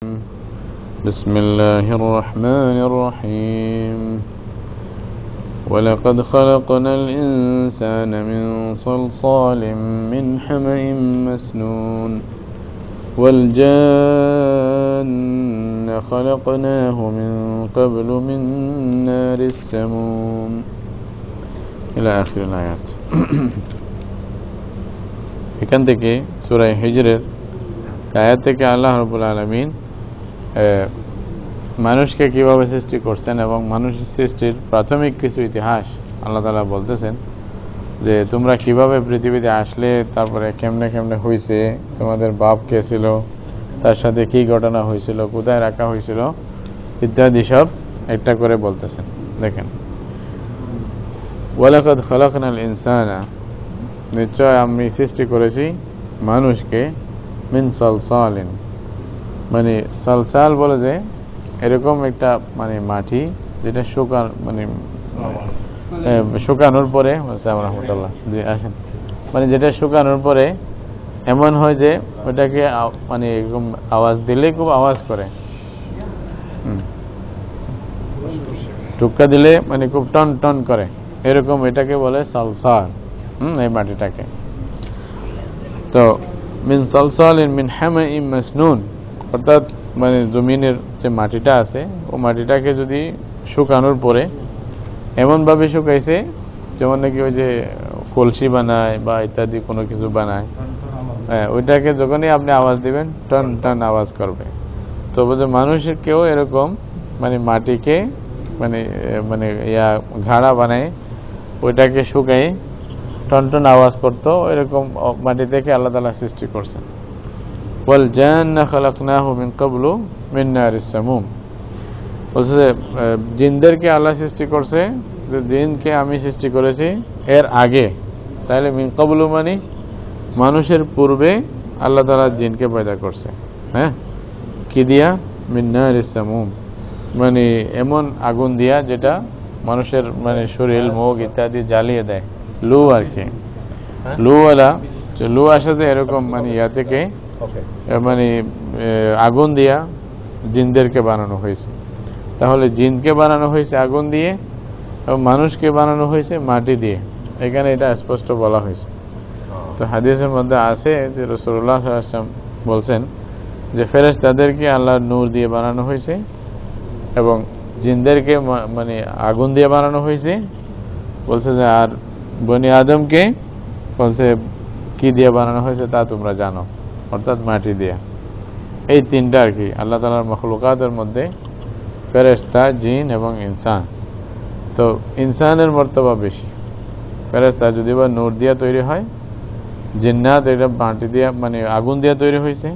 بسم الله الرحمن الرحيم ولقد خلقنا الإنسان من صلصال من حمأ مسنون والجان خلقناه من قبل من نار السموم إلى آخر الآيات এখান থেকে সূরা হিজরের আয়াত থেকে আল্লাহ রাব্বুল আলামিন মানুষকে কিভাবে সৃষ্টি করছেন এবং মানুষের সৃষ্টির প্রাথমিক কিছু ইতিহাস আল্লাহ তাআলা বলতেছেন যে তোমরা কিভাবে পৃথিবীতে আসলে, তারপরে কেমনে কেমনে হয়েছে, তোমাদের বাপ কে ছিল, তার সাথে কি ঘটনা হয়েছিল, কোথায় রাখা হয়েছিল ইত্যাদি সব একটা করে বলতেছেন। দেখেন, ওয়ালাকাদ খালাকনাল ইনসানা, নিশ্চয় আমি সৃষ্টি করেছি মানুষকে মিন সালসালিন, মানে সালসাল বলে যে এরকম একটা মানে মাটি যেটা শুকানোর পরে রহমতুল্লাহ জি আসেন, মানে যেটা শুকানোর পরে এমন হয় যে ওটাকে মানে এরকম আওয়াজ দিলে খুব আওয়াজ করে, টুক্কা দিলে মানে খুব টন টন করে, এরকম এটাকে বলে সালসাল। এই মাটিটাকে তো মিন সালসালিন মিন হামাইম মাসনুন, অর্থাৎ মানে জমিনের যে মাটিটা আছে ও মাটিটাকে যদি শুকানোর পরে এমনভাবে শুকাইছে যেমন নাকি ওই যে কলসি বানায় বা ইত্যাদি কোনো কিছু বানায়, ওইটাকে যখনই আপনি আওয়াজ দিবেন টন টন আওয়াজ করবে। তো বলছে মানুষকেও এরকম মানে মাটিকে মানে মানে ঘাড়া বানায় ওইটাকে শুকাই টন টন আওয়াজ করতো, এরকম মাটি থেকে আল্লাহ তাআলা সৃষ্টি করছেন। ওয়াল জান্না খালাকনাহু মিন ক্বাবলু মিন নারিস সামুম, বলছে জিনদেরকে আল্লাহ সৃষ্টি করছে, যে জিনকে আমি সৃষ্টি করেছি এর আগে। তাহলে মিন ক্বাবলু মানে মানুষের পূর্বে আল্লাহ তাআলা জিনকে পয়দা করছে। হ্যাঁ, কি দিয়া? মিন নারিস সামুম, মানে এমন আগুন দিয়া যেটা মানুষের মানে শরীর মুখ ইত্যাদি জ্বালিয়ে দেয়, লু আর কি, লুওয়ালা। লু আসাতে এরকম মানে ইয়া থেকে মানে আগুন দিয়া জিনদেরকে বানানো হয়েছে। তাহলে জিনকে বানানো হয়েছে আগুন দিয়ে এবং মানুষকে বানানো হয়েছে মাটি দিয়ে, এখানে এটা স্পষ্ট বলা হয়েছে। তো হাদিসের মধ্যে আছে যে রাসূলুল্লাহ সাল্লাল্লাহু আলাইহি ওয়াসাল্লাম বলছেন যে ফেরেশতাদেরকে আল্লাহর নূর দিয়ে বানানো হয়েছে এবং জিনদেরকে মানে আগুন দিয়ে বানানো হয়েছে। বলছে যে আর বনি আদমকে বলছে কি দিয়ে বানানো হয়েছে তা তোমরা জানো, অর্থাৎ মাটি দিয়ে। এই তিনটা আর কি আল্লাহ তাআলার মাখলুকাতের মধ্যে, ফেরেশতা, জিন এবং ইনসান। তো ইনসানের মর্তবা বেশি, ফেরেশতা যদি বা নূর দিয়ে তৈরি হয়, জিন্নাত এটা মাটি দিয়ে মানে আগুন দিয়ে তৈরি হয়েছে,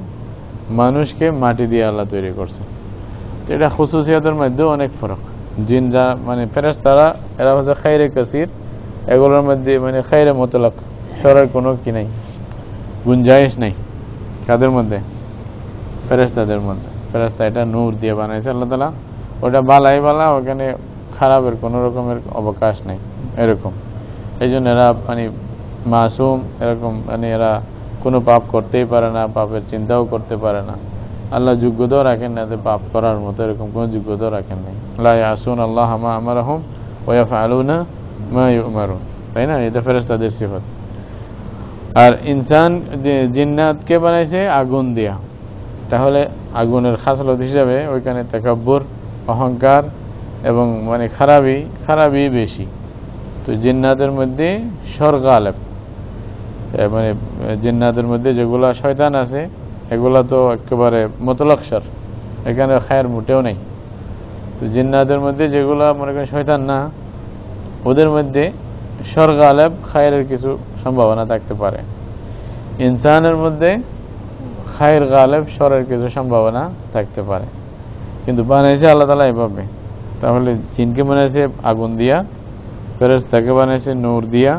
মানুষকে মাটি দিয়ে আল্লাহ তৈরি করছে। এটা খুসুসিয়াতের মধ্যেও অনেক ফরক। জিন যা মানে ফেরেশতারা এরা হচ্ছে খায়রে কাসির, এগুলোর মধ্যে মানে খায়রে মুতলাক, শরের কোনো কি নাই, গুঞ্জাইশ নাই। কাদের মধ্যে? ফেরেশতাদের মধ্যে। ফেরেশতা এটা নূর দিয়ে বানাইছে আল্লাহ তাআলা, ওটা বালাই বালা, ওখানে খারাপের কোনো রকমের অবকাশ নাই এরকম। এই জন্য এরা মানে মাসুম, এরকম মানে এরা কোনো পাপ করতেই পারে না, পাপের চিন্তাও করতে পারে না। আল্লাহ যোগ্যতাও রাখেন না যে পাপ করার মতো, এরকম কোনো যোগ্যতাও রাখেন নাই। লা ইয়াসুন আল্লাহ মা আমারহুম ওয়া ইয়াফআলুনা মা ইউমারুন, তাই না? এটা ফেরেশতাদের সিফাত। আর ইনসান জিন্নাতকে বানাইছে আগুন দিয়া, তাহলে আগুনের খাসলত হিসাবে ওইখানে তাকাব্বুর, অহংকার এবং মানে খারাপি বেশি। তো জিন্নাতের মধ্যে শর গালেব, মানে জিন্নাতের মধ্যে যেগুলা শয়তান আছে এগুলা তো একেবারে মুতলাক শর, এখানে খায়ের মোটেও নেই। তো জিন্নাতের মধ্যে যেগুলা মনে করেন শয়তান না, ওদের মধ্যে শর গালেব, খায়ের কিছু সম্ভাবনা থাকতে পারে। ইনসানের মধ্যে খায়ের গালেব, শরের কিছু সম্ভাবনা থাকতে পারে। কিন্তু বানাইছে আল্লাহ তাআলা এভাবে। তাহলে জিনকে বানাইছে আগুন দিয়া, ফেরেশতাকে বানাইছে নূর দিয়া,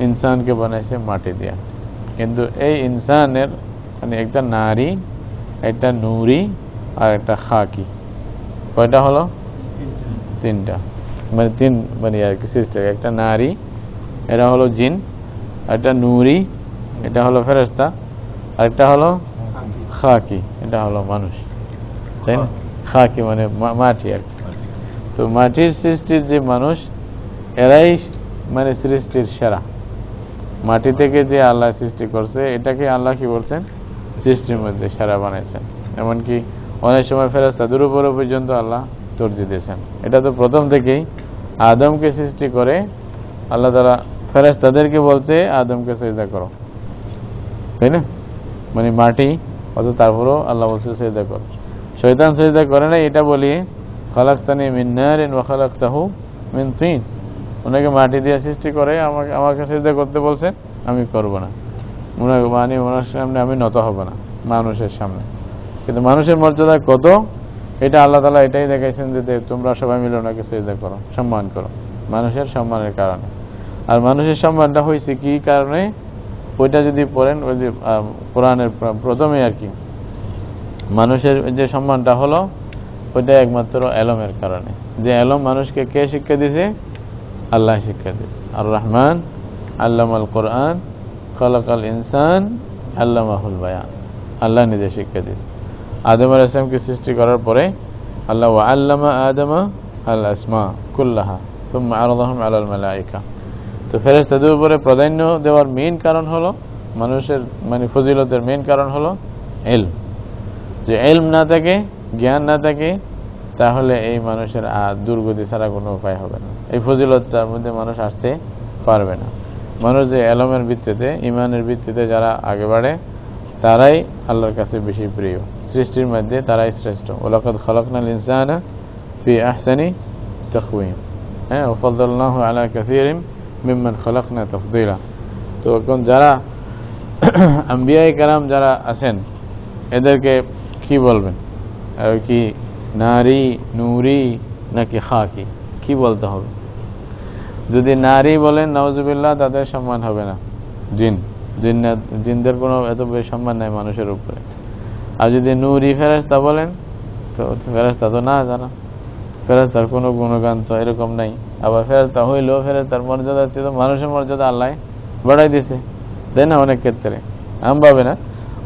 ইনসানকে বানাইছে মাটি দিয়া। কিন্তু এই ইনসানের মানে একটা নারী, একটা নূরি আর একটা খাকি, কয়টা হলো? তিনটা, মানে তিন মানে আর কি সিস্টেম। একটা নারী, এটা হলো জিন, একটা নূরি, এটা হলো ফেরেশতা, আরেকটা হলো খাকি, এটা এটা হলো মানুষ, তাই না? খাকি মানে মাটি আর কি। তো মাটির সৃষ্টির যে মানুষ, এরাই মানে সৃষ্টির সেরা। মাটি থেকে যে আল্লাহ সৃষ্টি করছে, এটাকে আল্লাহ কি বলছেন? সৃষ্টির মধ্যে সেরা বানাইছেন। এমনকি অনেক সময় ফেরেশতাদের উপরও পর্যন্ত আল্লাহ তরজি দিয়েছেন। এটা তো প্রথম থেকেই আদমকে সৃষ্টি করে আল্লাহ তাআলা ফেরেশতাদেরকে বলছে আদমকে সিজদা করো, তাই না? মানে মাটি, অত তারপরও আল্লাহ বলছে সিজদা করো। শয়তান সিজদা করে না, এটা বলিয়ে খালাকতানি মিন নারিন ওয়া খালাকতাহু মিন তিন, ওনাকে মাটি দিয়ে সৃষ্টি করে আমাকে সিজদা করতে বলছেন, আমি করব না। মানে ওনার সামনে আমি নত হব না, মানুষের সামনে। কিন্তু মানুষের মর্যাদা কত, এটা আল্লাহ তাআলা এটাই দেখাইছেন যে তোমরা সবাই মিলে ওনাকে সিজদা করো, সম্মান করো, মানুষের সম্মানের কারণে। আর মানুষের সম্মানটা হয়েছে কি কারণে, ওইটা যদি পড়েন ওই যে কোরআনের প্রথমে আর কি, মানুষের যে সম্মানটা হলো ওইটা একমাত্র এলমের কারণে। যে এলম মানুষকে কে শিক্ষা দিয়েছে? আল্লাহ শিক্ষা দিয়েছে। আর রহমান আল্লামাল কোরআন খলাকাল ইনসান আল্লামাহুল বায়ান, আল্লাহ নিজে শিক্ষা দিয়েছে। আদম আলাইহিস সালামকে সৃষ্টি করার পরে আল্লাহ ওয়া আল্লামা আদমা আল আসমা কুল্লাহা সুম্মা আরাদাহুম আলাল মালায়েকা। তো ফেরেশতাদের উপরে প্রাধান্য দেওয়ার মেইন কারণ হলো, মানুষের মানে ফজিলতের মেইন কারণ হলো ইলম। যে ইলম না থাকে, জ্ঞান না থাকে, তাহলে এই মানুষের দুর্গতি ছাড়া কোনো উপায় হবে না, এই ফজিলতটার মধ্যে মানুষ আসতে পারবে না। মানুষ যে এলমের ভিত্তিতে, ইমানের ভিত্তিতে যারা আগে বাড়ে, তারাই আল্লাহর কাছে বেশি প্রিয়, সৃষ্টির মধ্যে তারাই শ্রেষ্ঠ। ওয়ালাকাদ খালাকনাল ইনসানা ফি আহসানি তাকওয়িম, হ্যাঁ, ওয়া ফাদ্দালনাহু আলা কাসীরিন মিম্মান খালাকনা তাফদীলা। তো এখন যারা আম্বিয়ায়ে কেরাম যারা আছেন, এদেরকে কি বলবেন? কি নারী, নূরি নাকি খাকি, কি বলতে হবে? যদি নারী বলেন নাউজুবিল্লাহ, তাদের সম্মান হবে না। জিনদের কোনো এত বেশি সম্মান নাই মানুষের উপরে। আর যদি নূরি ফেরেশতা বলেন, তো ফেরেশতা তো না জানা, ফেরেশতার কোনো গুণগান তো এরকম নাই। আবার ফেরেশতা হইলেও ফেরেশতার মর্যাদা ছিল, মানুষের মর্যাদা আল্লাহ বাড়াই দিয়েছে, তাই না? অনেক ক্ষেত্রে, আমভাবে না,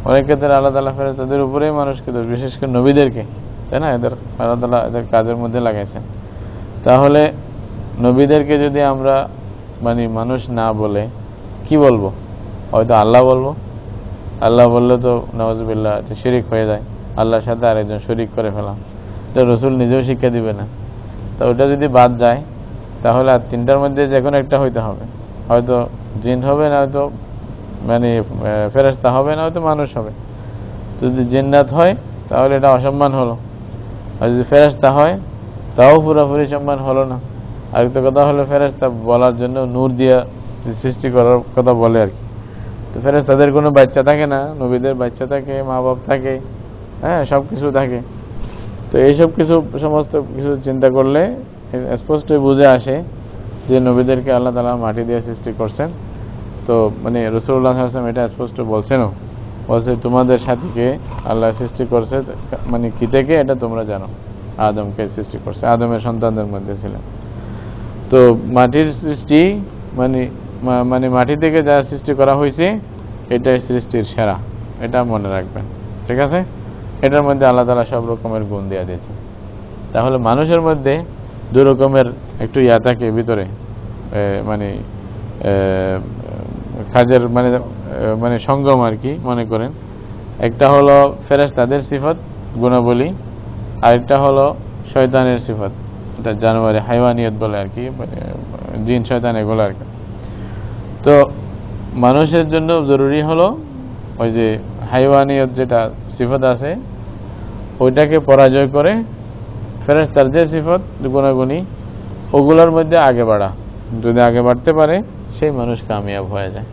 অনেক ক্ষেত্রে আল্লাহ তাআলা ফেরেশতাদের উপরেই মানুষকে, বিশেষ করে নবীদেরকে, তাই না, এদের আল্লাহ তাআলা এদের কাজের মধ্যে লাগাইছেন। তাহলে নবীদেরকে যদি আমরা মানে মানুষ না বলে কি বলবো? হয়তো আল্লাহ বলবো। আল্লাহ বললে তো নাউজুবিল্লাহ শিরিক হয়ে যায়, আল্লাহর সাথে আরেকজন শরিক করে ফেলাম, তো রসুল নিজেও শিক্ষা দিবে না। তো ওটা যদি বাদ যায়, তাহলে আর তিনটার মধ্যে যে কোনো একটা হইতে হবে, হয়তো জিন হবে, না হয়তো মানে ফেরেশতা হবে, না হয়তো মানুষ হবে। যদি জিন্নাত হয় তাহলে এটা অসম্মান হলো, আর যদি ফেরেশতা হয় তাও পুরোপুরি সম্মান হলো না। আরেকটা কথা হলো, ফেরেশতা বলার জন্য নূর দিয়া সৃষ্টি করার কথা বলে আর কি। তো ফেরেশতাদের কোনো বাচ্চা থাকে না, নবীদের বাচ্চা থাকে, মা বাপ থাকে, হ্যাঁ, সব কিছু থাকে। তো এইসব কিছু সমস্ত কিছু চিন্তা করলে স্পষ্টই বুঝে আসে যে নবীদেরকে আল্লাহ তাআলা মাটি দিয়ে সৃষ্টি করছেন। তো মানে রাসূলুল্লাহ সাল্লাল্লাহু আলাইহি ওয়াসাল্লাম এটা স্পষ্ট বলছেনও, বলছে তোমাদের সাথীকে আল্লাহ সৃষ্টি করছে মানে কি থেকে, এটা তোমরা জানো। আদমকে সৃষ্টি করছে, আদমের সন্তানদের মধ্যে ছিলেন। তো মাটির সৃষ্টি মানে মাটি থেকে যা সৃষ্টি করা হয়েছে, এটাই সৃষ্টির সেরা, এটা মনে রাখবেন, ঠিক আছে? এটার মধ্যে আল্লাহ তাআলা সব রকমের গুণ দিয়ে দিয়েছে। তাহলে মানুষের মধ্যে দুই রকমের একটু ইয়া থাকে ভিতরে, মানে কাজের মানে সঙ্গম আর কি, মনে করেন। একটা হলো ফেরেশতাদের সিফত গুণাবলী, আরেকটা হলো শয়তানের সিফত, এটা জানোয়ারে হাইওয়ানিয়ত বলে আর কি, জিন শয়তান এগুলো আর কি। তো মানুষের জন্য জরুরি হলো ওই যে হাইওয়ানিয়ত যেটা সিফত আছে, ওইটাকে পরাজয় করে ফেরেশতার যে সিফত গুণাগুণী, ওগুলোর মধ্যে আগে বাড়া। যদি আগে বাড়তে পারে, সেই মানুষ কামিয়াব হয়ে যায়।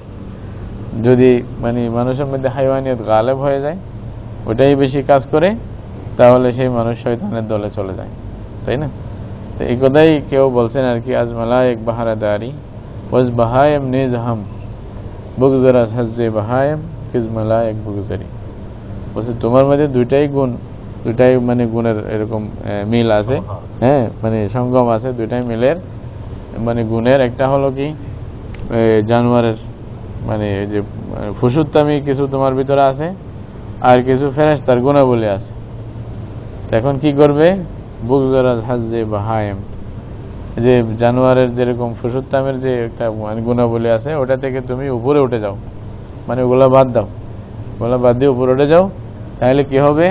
যদি মানে মানুষের মধ্যে হাইওয়ানিয়ত গালেব হয়ে যায়, ওইটাই বেশি কাজ করে, তাহলে সেই মানুষ শয়তানের দলে চলে যায়, তাই না? তো এই কথাই কেউ বলছেন আর কি, আজ মালায়েক বাহারাদারি ওয়াজ বাহায়েম নিজহাম বুগজরাস হাজ্জে বাহায়েম কিজ মালায়েক বুগজারি। বলছে তোমার মধ্যে দুইটাই গুণ, দুইটাই মানে গুণের এরকম মিল আছে, হ্যাঁ, মানে সঙ্গম আছে, দুইটাই মিলের মানে গুণের। একটা হলো কি জানোয়ারের মানে যে ফুসুত্তামি কিছু তোমার ভিতরে আছে, আর কিছু ফেরেশতার গুণাবলী আছে। এখন কি করবে? বুগজারাজ হাজ্জে বাহায়েম, যে জানোয়ারের যেরকম ফুসুত্তামের যে একটা গুণাবলী আছে, ওটা থেকে তুমি উপরে উঠে যাও, মানে ওগুলা বাদ দাও, ওগুলা বাদ দিয়ে উপরে উঠে যাও, তাহলে কি হবে?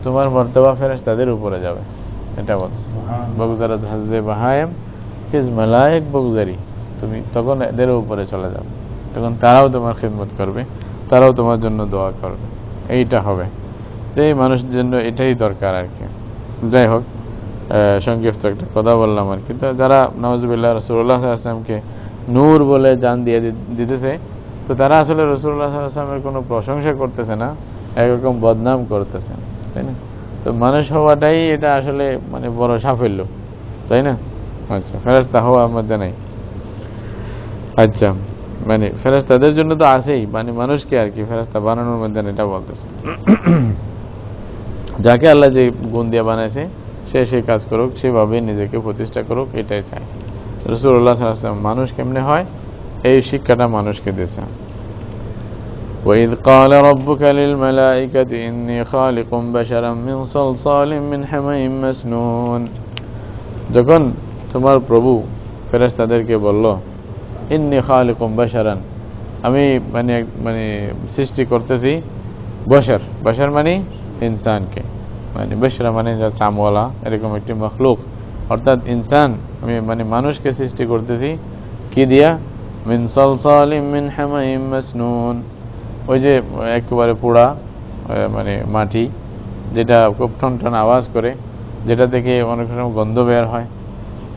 তোমার মর্তবা ফেরেশতাদের উপরে যাবে। এটা বলছে বুগজারাজ হাজ্জে বাহায়েম ফিজ মালায়েক বুগজারি, তুমি তখন এদের উপরে চলে যাও, তখন তারাও তোমার খিদমত করবে, তারাও তোমার জন্য দোয়া করবে। এইটা হবে। তো এই মানুষের জন্য এটাই দরকার আর কি। যাই হোক, সংক্ষিপ্ত একটা কথা বললাম আর কি। তো যারা নাউজুবিল্লাহ রাসূলুল্লাহ সাল্লাল্লাহু আলাইহি ওয়াসাল্লামকে নূর বলে জান দিয়ে দিতেছে, তো তারা আসলে রাসূলুল্লাহ সাল্লাল্লাহু আলাইহি ওয়াসাল্লামের কোনো প্রশংসা করতেছে না, একরকম বদনাম করতেছে, তাই না? তো মানুষ হওয়াটাই এটা আসলে মানে বড় সাফল্য, তাই না? আচ্ছা, ফেরেশতা হওয়া মধ্যে নাই। আচ্ছা, মানে ফেরেশতাদের জন্য তো আছেই, মানে মানুষকে আর কি ফেরেশতা বানানোর মধ্যে এটা বলতেছে। যাকে আল্লাহ যে গুণ দিয়ে বানাইছে সে সেই কাজ করুক, সেভাবে নিজেকে প্রতিষ্ঠা করুক, এটাই চাই। রাসূলুল্লাহ সাল্লাল্লাহু আলাইহি ওয়াসাল্লাম মানুষ কেমনে হয় এই শিক্ষাটা মানুষকে দিয়েছে। وَإِذْ قَالَ رَبُّكَ لِلْمَلَائِكَةِ إِنِّي خَالِقٌ بَشَرًا مِنْ صَلْصَالٍ مِنْ حَمَإٍ مَسْنُونٍ, যখন তোমার প্রভু ফেরেশতাদেরকে বলল ইন্নী খালিকুম বাশারান, আমি মানে মানে সৃষ্টি করতেছি বশর, বশর মানে ইনসানকে, মানে বশরা মানে যা চামওয়ালা, এরকম একটি মখলুক অর্থাৎ ইনসান, আমি মানে মানুষকে সৃষ্টি করতেছি কি দিয়া? মিন সালসালিম মিন হামাইম মাসনুন, ওই যে একেবারে পোড়া মানে মাটি, যেটা খুব টনটন আওয়াজ করে, যেটা থেকে অনেক সময় গন্ধ বের হয়,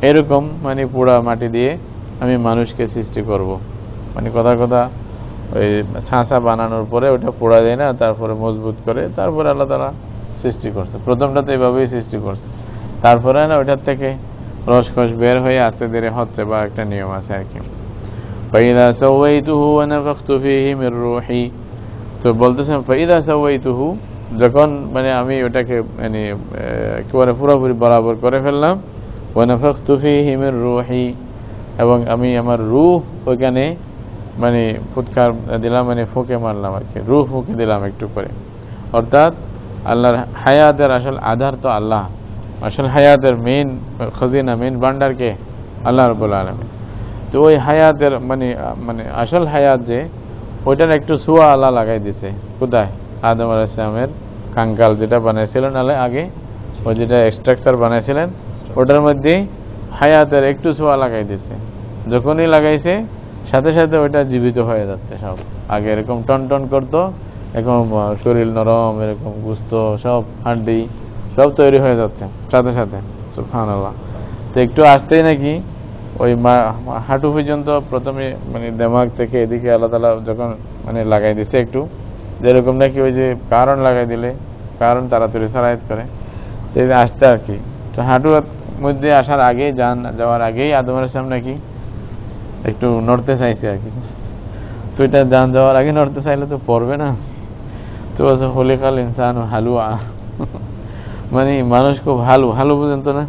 এরকম মানে পোড়া মাটি দিয়ে আমি মানুষকে সৃষ্টি করব। মানে কথা কথা ওই ছাঁচা বানানোর পরে ওটা পোড়া যায় না, তারপরে মজবুত করে তারপরে আল্লাহ তাআলা সৃষ্টি করছে। প্রথমটা তো এইভাবেই সৃষ্টি করছে, তারপরে না ওইটার থেকে রসকস বের হয়ে আস্তে ধীরে হচ্ছে, বা একটা নিয়ম আছে আর কি। ফাইদা সাওয়াইতুহু ওয়া নাফাখতু ফীহি মির রূহি, তো বলতেছেন ফাইদা সাওয়াইতুহু, যখন মানে আমি ওটাকে মানে একেবারে পুরোপুরি বরাবর করে ফেললাম, ওয়া নাফাখতু ফীহি মির রূহি, এবং আমি আমার রূহ ওইখানে মানে ফুৎকার দিলাম, মানে ফুঁকে মারলাম আর কি, রূহ ফুঁকে দিলাম একটু করে। অর্থাৎ আল্লাহর হায়াতের আসল আধার তো আল্লাহ, আসল হায়াতের মেইন খজিনা, মেইন ভান্ডারকে আল্লাহ রাব্বুল আলামিন। তো ওই হায়াতের মানে মানে আসল হায়াত যে, ওইটার একটু ছোঁয়া আল্লাহ লাগাই দিছে। কোথায়? আদম আলাইহিস সালামের কাঙ্কাল যেটা বানাইছিলেন আগে, ওই যেটা স্ট্রাকচার বানাইছিলেন, ওটার মধ্যে হায়াতের একটু ছোঁয়া লাগাই দিছে। যখনই লাগাইছে সাথে সাথে ওইটা জীবিত হয়ে যাচ্ছে সব। আগে এরকম টন টন করতো, এরকম শরীর নরম, এরকম গুস্ত সব হাড্ডি সব তৈরি হয়ে যাচ্ছে সাথে সাথে। সুবহানাল্লাহ। তো একটু আসতেই নাকি ওই হাঁটু পর্যন্ত প্রথমে মানে দেমাগ থেকে এদিকে আল্লাহ তাআলা যখন মানে লাগাই দিছে একটু, যেরকম নাকি ওই যে কারণ লাগাই দিলে কারণ তাড়াতাড়ি সারাইত করে, আসতে আর কি। তো হাঁটুর মধ্যে আসার আগেই, যাওয়ার আগেই আদম আলাইহিস সালাম নাকি একটু নড়তে চাইছে আর কি। তো এটা জান যাওয়ার আগে নড়তে চাইলে তো পড়বে না। তো বলছে খলিকাল ইনসান হালুয়া, মানে মানুষ খুব হালু। হালু পর্যন্ত না,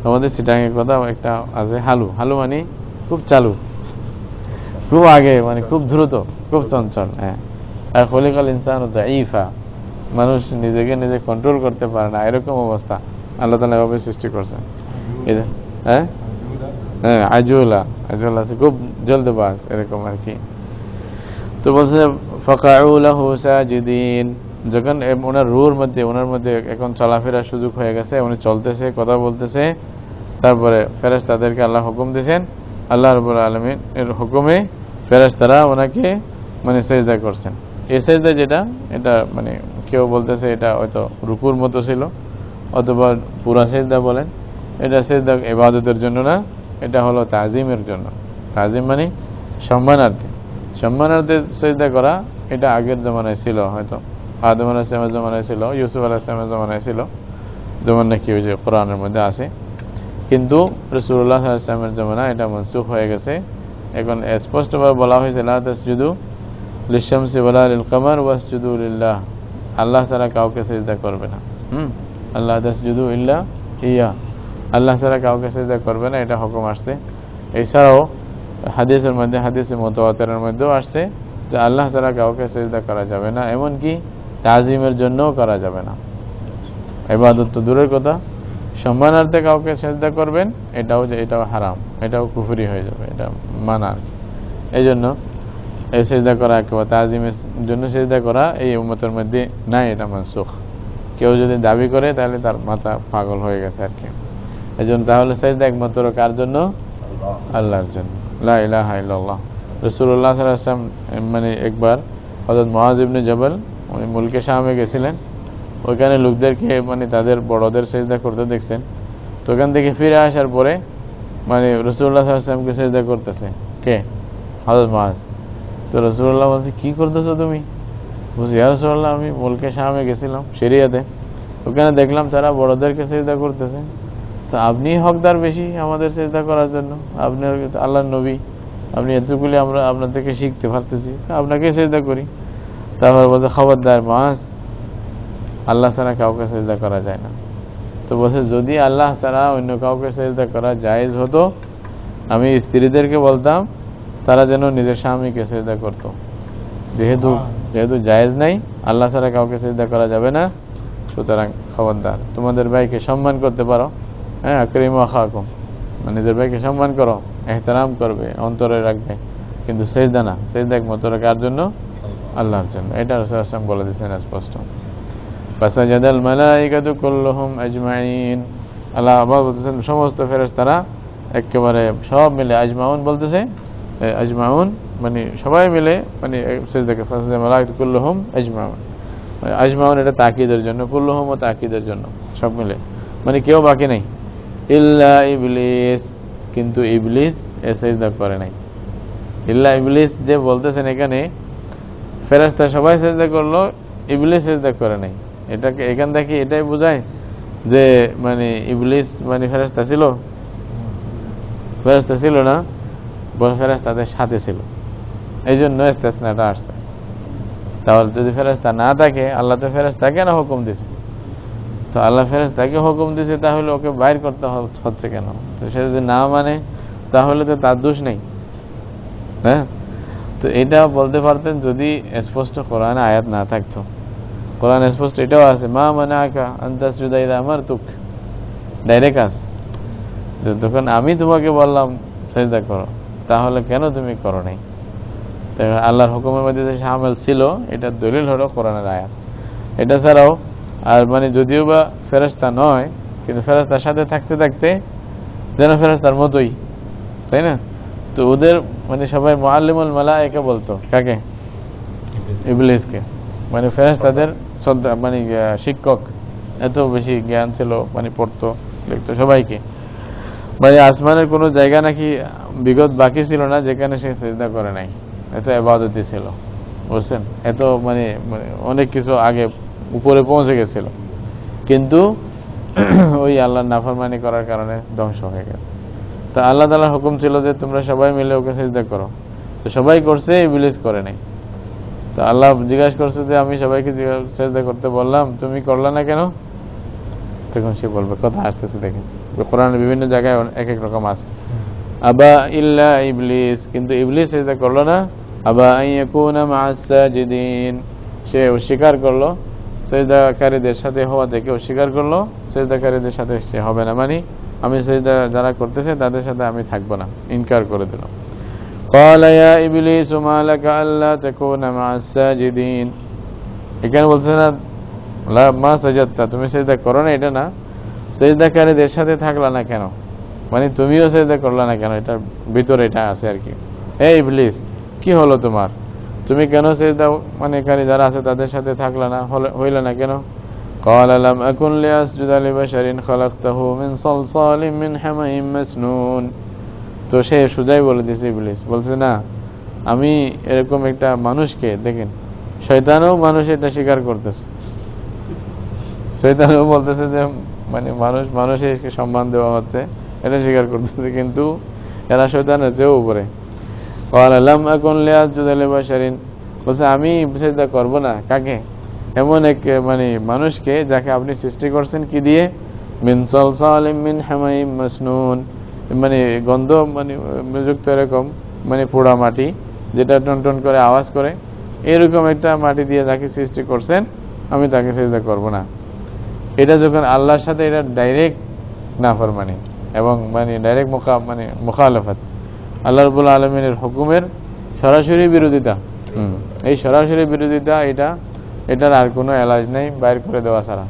আমাদের চিটাঙের কথা একটা আছে, হালু। হালু মানে খুব চালু, খুব আগে, মানে খুব দ্রুত, খুব চঞ্চল। হ্যাঁ, আর খলিকাল ইনসান দাঈফা, মানুষ নিজেকে নিজে কন্ট্রোল করতে পারে না, এরকম অবস্থা আল্লাহ তাআলা এভাবে সৃষ্টি করছেন। হ্যাঁ হ্যাঁ, আজুলা আছে, খুব জলদবাজ এরকম আর কি। তো বলছে ফাকাউ লাহু সাজিদিন, যখন ওনার রূহের মধ্যে, ওনার মধ্যে এখন চলাফেরার সুযোগ হয়ে গেছে, উনি চলতেছে, কথা বলতেছে, তারপরে ফেরেশতাদেরকে আল্লাহ হুকুম দিয়েছেন, আল্লাহ রাব্বুল আলামিন এর হুকুমে ফেরেশতারা ওনাকে মানে সিজদা করছেন। এই সিজদা যেটা, এটা মানে কেউ বলতেছে এটা হয়তো রুকুর মতো ছিল, অথবা পুরা সিজদা বলেন। এটা সিজদা ইবাদতের জন্য না, এটা হলো তাজিমের জন্য। তাজিম মানে সম্মানার্থে, সম্মানার্থে সিজদা করা। এটা আগের জমানায় ছিল, হয়তো আদম আলাইহিস সালামের জমানায় ছিল, ইউসুফ আলাইহিস সালামের জমানায় ছিল, যেমন নাকি ওই যে কোরআনের মধ্যে আছে। কিন্তু রাসূলুল্লাহ সাল্লাল্লাহু আলাইহি ওয়াসাল্লামের জমানায় এটা মনসুখ হয়ে গেছে। এখন স্পষ্টভাবে বলা হয়েছে লা তাসজুদু লিশ-শামসি ওয়ালা লিল-কামার ওয়াসজুদু লিল্লাহ, আল্লাহ ছাড়া কাউকে সিজদা করবে না। আল্লাহ তাসজুদু ইল্লা ইয়া, আল্লাহ ছাড়া কাউকে সিজদা করবে না, এটা হুকুম আসছে। এছাড়াও হাদিসের মধ্যে, হাদিসে মুতাওয়াতিরের মধ্যেও আসছে যে আল্লাহ ছাড়া কাউকে সিজদা করা যাবে না। এমনকি তাজিমের জন্যও করা যাবে না। ইবাদত তো দূরের কথা, সম্মানার্থে কাউকে সেজদা করবেন এটাও হারাম, এটাও কুফরি হয়ে যাবে, এটা মানা। এই জন্য এই সেজদা করা একেবারে তাজিমের জন্য সেজদা করা এই উম্মতের মধ্যে নাই, এটা মানসুখ। কেউ যদি দাবি করে তাহলে তার মাথা পাগল হয়ে গেছে আর কি। এই জন্য তাহলে সেজদা একমাত্র কার জন্য? আল্লাহর জন্য। লা ইলাহা ইল্লাল্লাহ। রাসূলুল্লাহ সাল্লাল্লাহু আলাইহি ওয়াসাল্লাম মানে একবার হযরত মুআয ইবনে জবল উনি মুলকে শামে গেছিলেন, ওইখানে লোকদেরকে মানে তাদের বড়দের সেজদা করতে দেখছেন। তো ওখান থেকে ফিরে আসার পরে মানে রাসূলুল্লাহ সাল্লাল্লাহু আলাইহি ওয়াসাল্লামকে সেজদা করতেছে কে? হযরত মুআয। তো রাসূলুল্লাহ বলছে, কি করতেছো তুমি? বলছি, ইয়া রাসূলুল্লাহ, আমি মুলকে শামে গেছিলাম সিরিয়াতে, ওখানে দেখলাম তারা বড়দেরকে সেজদা করতেছে, তো আপনি হকদার বেশি আমাদের সেজদা করার জন্য, আপনি আল্লাহর নবী, আপনি এতগুলি আমরা আপনার থেকে শিখতে পারতেছি, আপনাকে সেজদা করি। তারপর বলছে, খবরদার মুআয, আল্লাহ ছাড়া কাউকে সেজদা করা যায় না। তো বলছে, যদি আল্লাহ ছাড়া অন্য কাউকে সেজদা করা জায়েজ হতো, আমি স্ত্রীদেরকে বলতাম তারা যেন নিজের স্বামীকে সেজদা করত। যেহেতু জায়েজ নাই, আল্লাহ ছাড়া কাউকে সেজদা করা যাবে না, সুতরাং খবরদার, তোমাদের ভাইকে সম্মান করতে পারো, হ্যাঁ, আকরিমু আখাকুম, নিজের ভাইকে সম্মান করো, এহতেরাম করবে, অন্তরে রাখবে, কিন্তু সেজদা না। সেজদা একমাত্র কার জন্য? আল্লাহর জন্য। এটা রাসূল সাল্লাল্লাহু আলাইহি ওয়াসাল্লাম বলে দিয়েছেন স্পষ্ট। ফাসাজাদাল মালাইকাতু কুল্লুহুম আজমাইন। আল্লাহ আবার বলতেছেন সমস্ত ফেরেশতারা একেবারে সব মিলে, আজমাউন বলতেছে, আজমাউন মানে সবাই মিলে মানে সেজদাকে, ফাসাজাদাল মালাইকাতু কুল্লুহুম আজমাউন। আজমাউন এটা তাকিদের জন্য, কুল্লুহুম ও তাকিদের জন্য, সব মিলে, মানে কেউ বাকি নেই। ইল্লা ইবলিস, কিন্তু ইবলিস এ সেজদা করে নাই। ইল্লা ইবলিস যে বলতেছেন এখানে, ফেরেশতা সবাই সেজদা করলো, ইবলিস সেজদা করে নাই। এটাকে এখান থেকে এটাই বোঝায় যে মানে ইবলিস মানে ফেরেশতা ছিল? ফেরেশতা ছিল না, ফেরেশতাদের সাথে ছিল, এই জন্য ইস্তেসনাটা আসছে। তাহলে যদি ফেরেশতা না থাকে, আল্লাহ তো ফেরেশতা কেন হুকুম দিছে? তো আল্লাহ ফেরেশতাকে হুকুম দিছে, তাহলে ওকে বাইর করতে হচ্ছে কেন? তো সে যদি না মানে তাহলে তো তার দোষ নেই, হ্যাঁ। তো এটা বলতে পারতেন যদি স্পষ্ট কোরআনে আয়াত না থাকতো। কোরআন স্পষ্ট এটাও আছে, মা মানাকা আন তাসজুদা ইযা আমারতুক, ডাইরেক্ট আছে। যখন আমি তোমাকে বললাম সেজদা করো, তাহলে কেন তুমি করো নাই? আল্লাহর হুকুমের মধ্যে যে শামিল ছিল, এটা দলিল হলো কোরআনের আয়াত। এটা ছাড়াও আর মানে যদিও বা ফেরেশতা নয়, কিন্তু ফেরেশতার সাথে থাকতে থাকতে যেন ফেরেশতার মতোই, তাই না? তো ওদের মানে সবাই মুআল্লিমুল মালায়েকা বলতো কাকে? ইবলিসকে। মানে ফেরেশতাদের মানে শিক্ষক, এত বেশি জ্ঞান ছিল, মানে পড়তো লিখতো সবাইকে। মানে আসমানের কোনো জায়গা নাকি বিগত বাকি ছিল না যেখানে সে সিজদা করে নাই, এত ইবাদতি ছিল, বুঝছেন? এত মানে অনেক কিছু আগে উপরে পৌঁছে গেছিল, কিন্তু ওই আল্লাহর নাফরমানি করার কারণে ধ্বংস হয়ে গেছে। তো আল্লাহ তাআলার হুকুম ছিল যে তোমরা সবাই মিলে ওকে সিজদা করো, তো সবাই করছে, ইবলিস করে নাই। তো আল্লাহ জিজ্ঞাসা করছে যে আমি সবাইকে সিজদা করতে বললাম, তুমি করলা না কেন? তখন সে বলবে, কথা আসতেছে দেখেন, কোরআনের বিভিন্ন জায়গায় এক এক রকম আছে। আবা ইল্লা ইবলিস, কিন্তু ইবলিস সিজদা করলো না। আবা আইয়াকুনা মা'আস সাজিদিন, সে অস্বীকার করলো, সিজদাকারীদের সাথে হওয়া থেকে অস্বীকার করলো, সিজদাকারীদের সাথে সে হবে না, মানে আমি সিজদা যারা করতেছে তাদের সাথে আমি থাকবো না, ইনকার করে দিল। ক্বালা ইয়া ইবলিস মা লাকা আল্লা তাকুনা মা'আস সাজিদিন। এখানে বলছে না লা মা সাজাদতা, তুমি সিজদা করো না, এটা না, সিজদাকারীদের সাথে থাকলা না কেন, মানে তুমিও সিজদা করলা না কেন, এটার ভিতরে এটা আছে আর কি। এই ইবলিস, কি হলো তোমার? তুমি কেন সিজদা মানে কারী যারা আছে তাদের সাথে থাকলা না, হইলা না কেন? ক্বালা লাম আকুন লিআসজুদা লিবাশারিন খালাকতাহু মিন সালসালিন মিন হামাইম মাসনুন। তো সে সুজাই বলে দিয়েছে, ইবলিস বলছে না, আমি এরকম একটা মানুষকে, দেখেন শয়তানও মানুষ এটা স্বীকার করতেছে, শয়তানও বলতেছে যে মানে মানুষকে সম্মান দেওয়া হচ্ছে, এটা স্বীকার করতেছে, কিন্তু এরা শয়তানের চেয়েও উপরে। ক্বালা লাম আকুন লিআসজুদা লিবাশারিন, বলছে আমি সিজদা করব না কাকে? এমন এক মানে মানুষকে যাকে আপনি সৃষ্টি করছেন কি দিয়ে? মিন সালসালিন মিন হামাইম মাসনুন, মানে গন্ধ মানে যুক্ত এরকম মানে পোড়া মাটি, যেটা টন টন করে আওয়াজ করে, এরকম একটা মাটি দিয়ে যাকে সৃষ্টি করছেন, আমি তাকে সিজদা করব না। এটা যখন আল্লাহর সাথে এটা ডাইরেক্ট নাফরমানি এবং মানে ডাইরেক্ট মুখালাফাত, আল্লাহ রাব্বুল আলামিনের হুকুমের সরাসরি বিরোধিতা। এই সরাসরি বিরোধিতা এটার আর কোনো এলাজ নেই বাইর করে দেওয়া ছাড়া,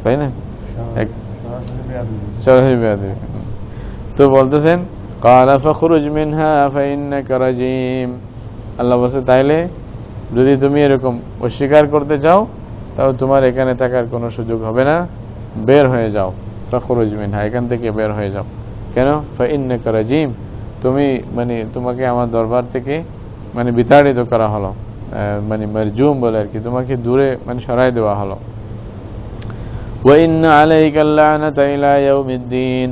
তাই না? সরাসরি বেয়াদবি। তো বলতেছেন ক্বালা ফাখরুজ মিনহা ফাইন্নাকা রাজিম, আল্লাহ বলছে তাইলে যদি তুমি এরকম অস্বীকার করতে চাও তাও তোমার এখানে থাকার কোনো সুযোগ হবে না, বের হয়ে যাও। ফাখরুজ মিনহা, এখান থেকে বের হয়ে যাও। কেন? ফাইন্নাকা রাজিম, তুমি মানে তোমাকে আমার দরবার থেকে মানে বিতাড়িত করা হলো, মানে মারজুম বলে আর কি, তোমাকে দূরে মানে সরাই দেওয়া হলো। ওয়া ইন্না আলাইকা লানাতা ইলা ইয়াউমিদ্দিন,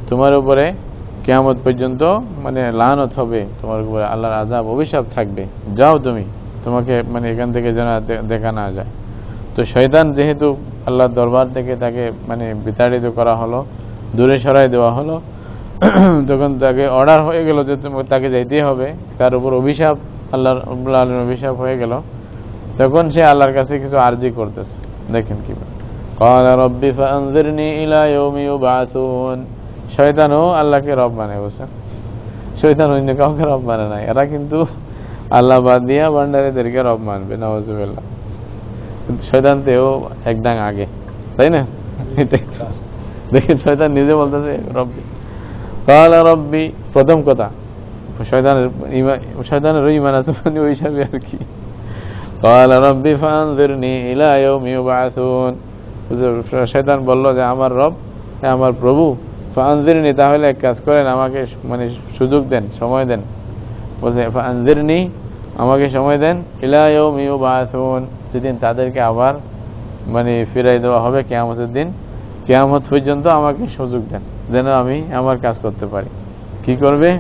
তোমার উপরে কিয়ামত পর্যন্ত মানে লানত হবে, তোমার উপরে আল্লাহর আযাব অভিশাপ থাকবে, যাও তুমি, তোমাকে মানে এখান থেকে যেন দেখা না যায়। তো শয়তান যেহেতু আল্লাহর দরবার থেকে তাকে মানে বিতাড়িত করা হলো, দূরে সরাই দেওয়া হলো, তখন তাকে অর্ডার হয়ে গেল যে তাকে যাইতেই হবে, তার উপর অভিশাপ, আল্লাহর রাব্বুল আলামিনের অভিশাপ হয়ে গেল। তখন সে আল্লাহর কাছে কিছু আরজি করতেছে, দেখেন কি ক্বালা রাব্বি ফাআনযিরনি ইলা ইয়াউমি ইউবআসুন। শয়তানও আল্লাহকে রব মানে, বুঝছেন? শয়তান অন্য কাউকে রব মানে না, এরা কিন্তু আল্লাহ বাদ দিয়া ভান্ডারীদেরকে রব মানবে, নাউযুবিল্লাহ। কিন্তু শয়তান তেও এক ডাং আগে, তাই না? দেখেন শয়তান নিজে বলতেছে রব্বি, ক্বালা রাব্বি, প্রথম কথা শয়তানেরও ঈমান আছে মানে ওই হিসাবে আর কি। ক্বালা রাব্বি ফাআনযিরনি ইলা ইয়াউমি ইউবআসুন, শয়তান বলল যে আমার রব, আমার প্রভু, ফাআনযিরনি, তাহলে এক কাজ করেন, আমাকে মানে সুযোগ দেন, সময় দেন। বলছে ফাআনযিরনি, আমাকে সময় দেন, ইলা ইয়াউমি ইউবআসুন, যেদিন তাদেরকে আবার মানে ফিরাই দেওয়া হবে কিয়ামতের দিন, কিয়ামত পর্যন্ত আমাকে সুযোগ দেন, যেন আমি আমার কাজ করতে পারি। কি করবে?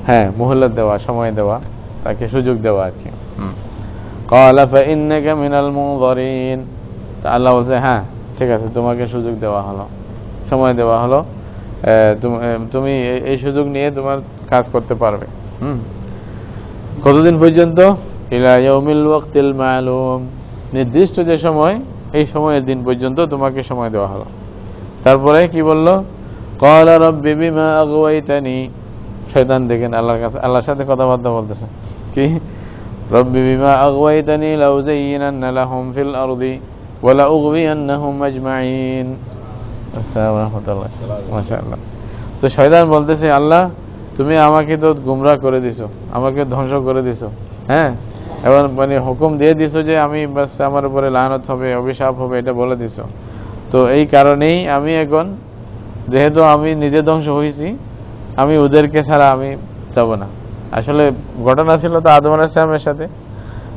হ্যাঁ, মুহল্লাত দেওয়া, সময় দেওয়া, তাকে সুযোগ দেওয়া আর কি। ক্বালা ফাইন্নাকা মিনাল মুনযারিন, আল্লাহ বলছে হ্যাঁ ঠিক আছে, তোমাকে সুযোগ দেওয়া হলো, সময় দেওয়া হলো, তুমি এই সুযোগ নিয়ে তোমার কাজ করতে পারবে। কতদিন পর্যন্ত? ইলা ইয়াউমিল ওয়াক্তিল মালুম, নির্দিষ্ট যে সময়, এই সময়ের দিন পর্যন্ত তোমাকে সময় দেওয়া হলো। তারপরে কি বলল? ক্বালা রাব্বি বিমা আগওয়াইতানি, শয়তান দেখেন আল্লাহর কাছে, আল্লাহর সাথে কথাবার্তা বলতেছে কি, রাব্বি বিমা আগওয়াইতানি লাউযায়্যিনান্না লাহুম ফিল আরদি ওয়া লাউগবিয়ান্নাহুম আজমাইন। আসসালামু আলাইকুম রাহমাতুল্লাহ, মাশাআল্লাহ। তো শয়তান বলতেছে আল্লাহ তুমি আমাকে তো গুমরাহ করে দিছো, আমাকে ধ্বংস করে দিছো, হ্যাঁ, এবার মানে হুকুম দিয়ে দিছো যে আমি বাস আমার উপরে লানত হবে, অভিশাপ হবে, এটা বলে দিছো। তো এই কারণেই আমি এখন, যেহেতু আমি নিজে ধ্বংস হয়েছি, আমি ওদেরকে ছাড়া আমি যাব না। আসলে ঘটনা ছিল তো আদম আলাইহিস সালামের সাথে,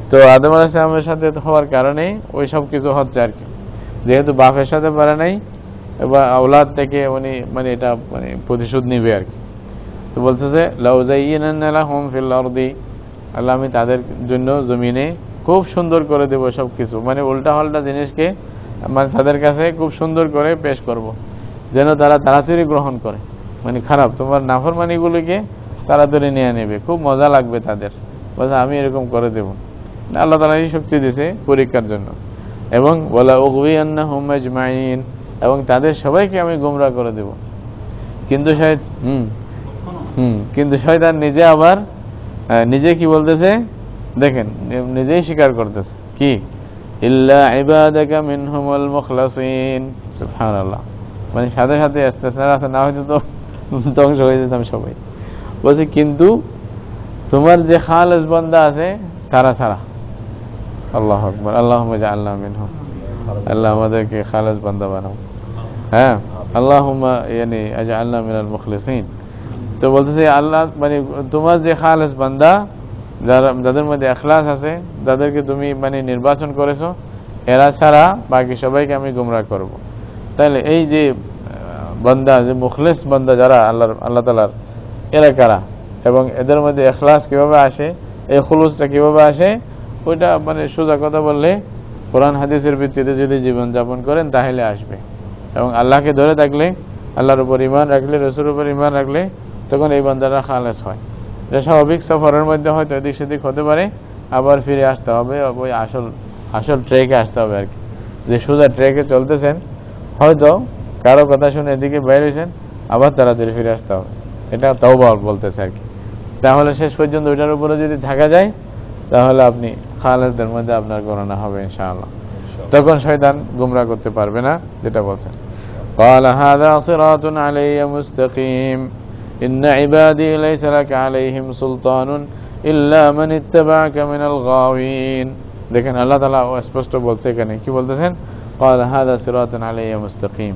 তো আদম আলাইহিস সালামের সাথে হওয়ার কারণেই ওই সব কিছু হচ্ছে আর কি। যেহেতু বাপের সাথে পারে নাই, এবার আওলাদ থেকে উনি মানে এটা মানে প্রতিশোধ নিবে আর কি। তো বলতেছে লাউযায়্যিনান্না লাহুম ফিল আরদি, আল্লাহ আমি তাদের জন্য জমিনে খুব সুন্দর করে দেব সব কিছু, মানে উল্টা পাল্টা জিনিসকে মানে তাদের কাছে খুব সুন্দর করে পেশ করব, যেন তারা তাড়াতাড়ি গ্রহণ করে, মানে খারাপ তোমার নাফরমানিগুলিকে তাড়াতাড়ি নিয়ে নেবে, খুব মজা লাগবে তাদের, বলছে আমি এরকম করে দেব। আল্লাহ তাআলা এই শক্তি দিয়েছে পরীক্ষার জন্য। এবং ওয়ালা উগবিয়ান্নাহুম আজমাইন, এবং তাদের সবাইকে আমি গোমরাহ করে দেব। কিন্তু কিন্তু শয়তান নিজে আবার নিজে কি বলতেছে দেখেন, নিজেই স্বীকার করতেছে কি, ইল্লা ইবাদাকা মিনহুমুল মুখলাসিন, সুবহানাল্লাহ। মানে সাথে সাথে আসতেছে, না হয়তো তো ধ্বংস হয়ে যেতাম সবাই। বলছে কিন্তু তোমার যে খালেস বান্দা আছে তারা ছাড়া। আল্লাহু আকবার, আল্লাহুম্মা জাআলনা মিনহুম, আল্লাহ আমাদেরকে খালেস বান্দা বানাও। হ্যাঁ, আল্লাহুম্মা ইয়ানি আজআলনা মিনাল মুখলিসিন। তো বলতেছে আল্লাহ মানে তোমার যে খালেস বান্দা, যাদের মধ্যে ইখলাস আছে, যাদেরকে তুমি মানে নির্বাচন করেছো, এরা ছাড়া বাকি সবাইকে আমি গোমরাহ করব। তাহলে এই যে বান্দা, যে মুখলিস বান্দা যারা আল্লাহ তাআলার, এরা কারা এবং এদের মধ্যে ইখলাস কিভাবে আসে, এই খুলুসটা কিভাবে আসে, ওইটা মানে সোজা কথা বললে কোরআন হাদিসের ভিত্তিতে যদি জীবন যাপন করেন তাহলে আসবে। এবং আল্লাহকে ধরে থাকলে, আল্লাহর উপর ঈমান রাখলে, রাসূলের উপর ঈমান রাখলে, তখন এই বান্দারা খালেস হয়। যে স্বাভাবিক সফরের মধ্যে হয়তো এদিক সেদিক হতে পারে, আবার ফিরে আসতে হবে ওই আসল আসল ট্রেকে আসতে হবে আর কি। যে সোজা ট্রেকে চলতেছেন, হয়তো কারো কথা শুনে এদিকে বের হয়েছেন, আবার তাড়াতাড়ি ফিরে আসতে হবে, এটা তাওবা বলতেছে আর কি। তাহলে শেষ পর্যন্ত ওইটার উপরে যদি থাকা যায়, তাহলে আপনি খালেসদের মধ্যে আপনার গণনা হবে ইনশাআল্লাহ। তখন শয়তান গুমরাহ করতে পারবে না, যেটা বলছেন। قال هذا صراط علي مستقيم إن عبادي ليس لك عليهم سلطان إلا من اتبعك من الغاوين। দেখেন আল্লাহ তাআলা স্পষ্ট বলছে এখানে, কি বলতেছেন? قال هذا صراط علي مستقيم,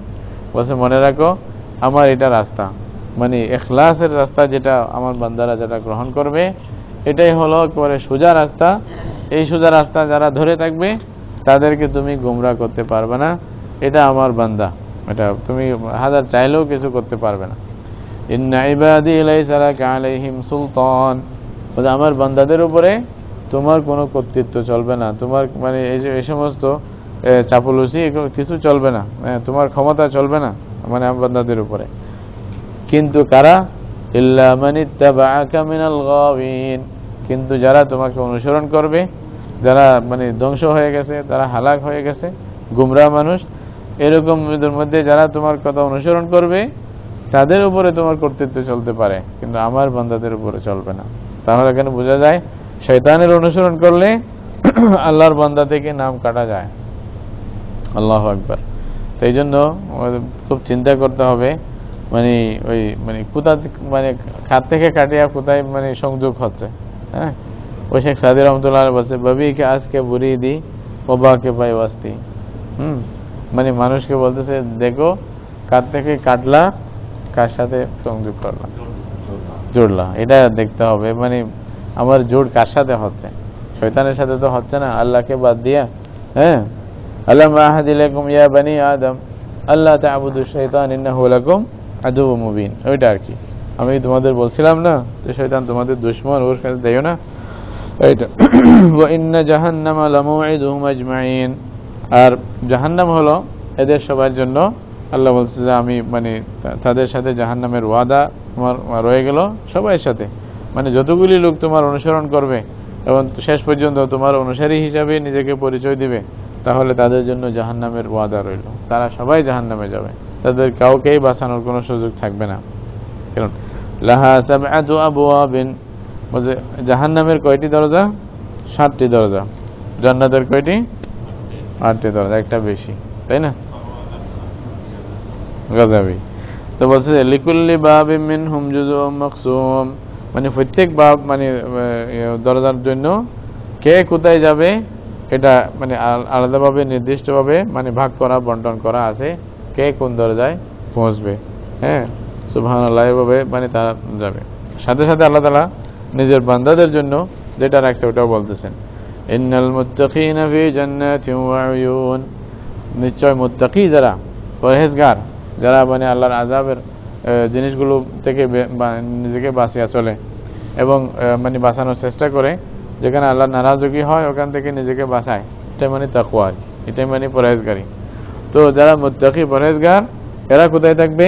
বলছে মনে রাখো আমার এটা রাস্তা, মানে ইখলাসের রাস্তা, যেটা আমার বান্দারা যেটা গ্রহণ করবে এটাই হলো একেবারে সোজা রাস্তা। এই সোজা রাস্তা যারা ধরে থাকবে তাদেরকে তুমি গুমরাহ করতে পারবে না, এটা আমার বান্দা, এটা তুমি হাজার চাইলেও কিছু করতে পারবে না। ইন্না ইবাদি লাইসা লাকা আলাইহিম সুলতান, বলে আমার বান্দাদের উপরে তোমার কোনো কর্তৃত্ব চলবে না, তোমার মানে এই সমস্ত চাপলুসি কিছু চলবে না, তোমার ক্ষমতা চলবে না মানে আমার বান্দাদের উপরে। কিন্তু কারা? ইল্লা মান ইত্তাবাআকা মিনাল গাওয়িন, কিন্তু যারা তোমাকে অনুসরণ করবে, যারা মানে ধ্বংস হয়ে গেছে, তারা হালাক হয়ে গেছে, গুমরাহ মানুষ, এরকম মধ্যে যারা তোমার কথা অনুসরণ করবে তাদের উপরে তোমার কর্তৃত্ব চলতে পারে, কিন্তু আমার বান্দাদের উপরে চলবে না। তাহলে এখানে বোঝা যায় শয়তানের অনুসরণ করলে আল্লাহর বান্দা থেকে নাম কাটা যায়। আল্লাহু আকবার। তো এই জন্য খুব চিন্তা করতে হবে, মানে ওই মানে কোথা মানে খাত থেকে কাটিয়া কোথায় মানে সংযোগ হচ্ছে। হ্যাঁ, ওই শেখ সাদি রহমতুল্লাহ বলছে বাবিকে আজকে বুড়ি দি বাবাকে পাই ওয়াস্তি। মানে মানুষকে বলতেছে দেখো কার থেকে কাটলা, কার সাথে সংযোগ করলা, জুড়লা, এটা দেখতে হবে। মানে আমার জোড় কার সাথে হচ্ছে? শয়তানের সাথে তো হচ্ছে না, আল্লাহকে বাদ দিয়া। হ্যাঁ, আল্লাহ মাহাদিলাকুম ইয়া বানি আদম আল্লাহ তা'বুদু শাইতান ইন্নাহু লাকুম আদুউম মুবিন, ওইটা আর কি। আমি তোমাদের বলছিলাম না যে শয়তান তোমাদের দুশমন, ওর কাছে যাইও না, এইটা। ওয়া ইন্না জাহান্নামা লামউইদুহুম আজমাইন, আর জাহান্নাম হলো এদের সবার জন্য। আল্লাহ বলছে যে আমি মানে তাদের সাথে জাহান্নামের ওয়াদা তোমার রয়ে গেল সবার সাথে, মানে যতগুলি লোক তোমার অনুসরণ করবে এবং শেষ পর্যন্ত তোমার অনুসারী হিসাবে নিজেকে পরিচয় দিবে, তাহলে তাদের জন্য জাহান্নামের ওয়াদা রইল, তারা সবাই জাহান্নামে যাবে, তাদের কাউকেই বাঁচানোর কোনো সুযোগ থাকবে না। কারণ লাহা সাবআতু আবওয়াবিন, বলছে জাহান্নামের কয়টি দরজা? 7টি দরজা। জান্নাতের কয়টি? 8টি দরজা, একটা বেশি, তাই না? গাজাবি তো বলছে লিকুল্লি বাবিন মিনহুম জুজুম মাকসুম, মানে প্রত্যেক বাব মানে দরজার জন্য কে কোথায় যাবে এটা মানে আলাদাভাবে নির্দিষ্টভাবে মানে ভাগ করা, বন্টন করা আছে, কে কোন দরজায় পৌঁছবে। হ্যাঁ, সুবহানাল্লাহ, এভাবে মানে তারা যাবে। সাথে সাথে আল্লাহ তাআলা নিজের বান্দাদের জন্য যেটা রাখছে ওটাও বলতেছেন, ইন্নাল মুত্তাকিনা ফি জান্নাতিন ওয়া উয়ুন, নিশ্চয় মুত্তাকি যারা পরহেজগার, যারা মানে আল্লাহর আযাবের জিনিসগুলো থেকে নিজেকে বাঁচিয়ে চলে এবং মানে বাঁচানোর চেষ্টা করে, যেখানে আল্লাহর নারাজগি হয় ওখান থেকে নিজেকে বাঁচায়, এটাই মানে তাকওয়া, এটাই মানে পরহেজগারি। তো যারা মুত্তাকি পরহেজগার এরা কোথায় থাকবে?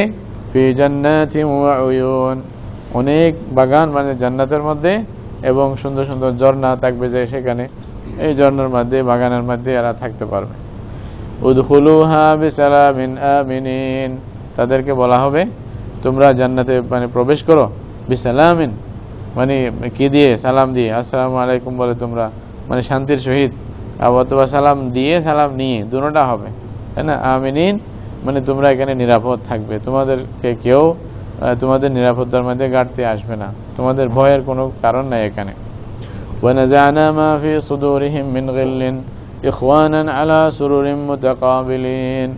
ফি জান্নাতিন ওয়া উয়ুন, অনেক বাগান মানে জান্নাতের মধ্যে, এবং সুন্দর সুন্দর ঝর্ণা থাকবে যে সেখানে, এই ঝর্ণার মধ্যে বাগানের মধ্যে এরা থাকতে পারবে। উদখুলুহা বিসালামিন আমিনিন, তাদেরকে বলা হবে তোমরা জান্নাতে মানে প্রবেশ করো, বিসালামিন মানে কি দিয়ে? সালাম দিয়ে, আসসালামু আলাইকুম বলে তোমরা মানে শান্তির সহিত, অথবা সালাম দিয়ে সালাম নিয়ে, দুটোটা হবে, তাই না? আমিনিন মানে তোমরা এখানে নিরাপদ থাকবে, তোমাদেরকে কেউ তোমাদের নিরাপত্তার মধ্যে ঘাটতি আসবে না, তোমাদের ভয়ের কোনো কারণ নাই এখানে। ওয়ানাজানা মা ফি সুদুরিহিম মিন গিল্লিন ইখওয়ানান আলা সুরুরিম মুতাকাবিলিন,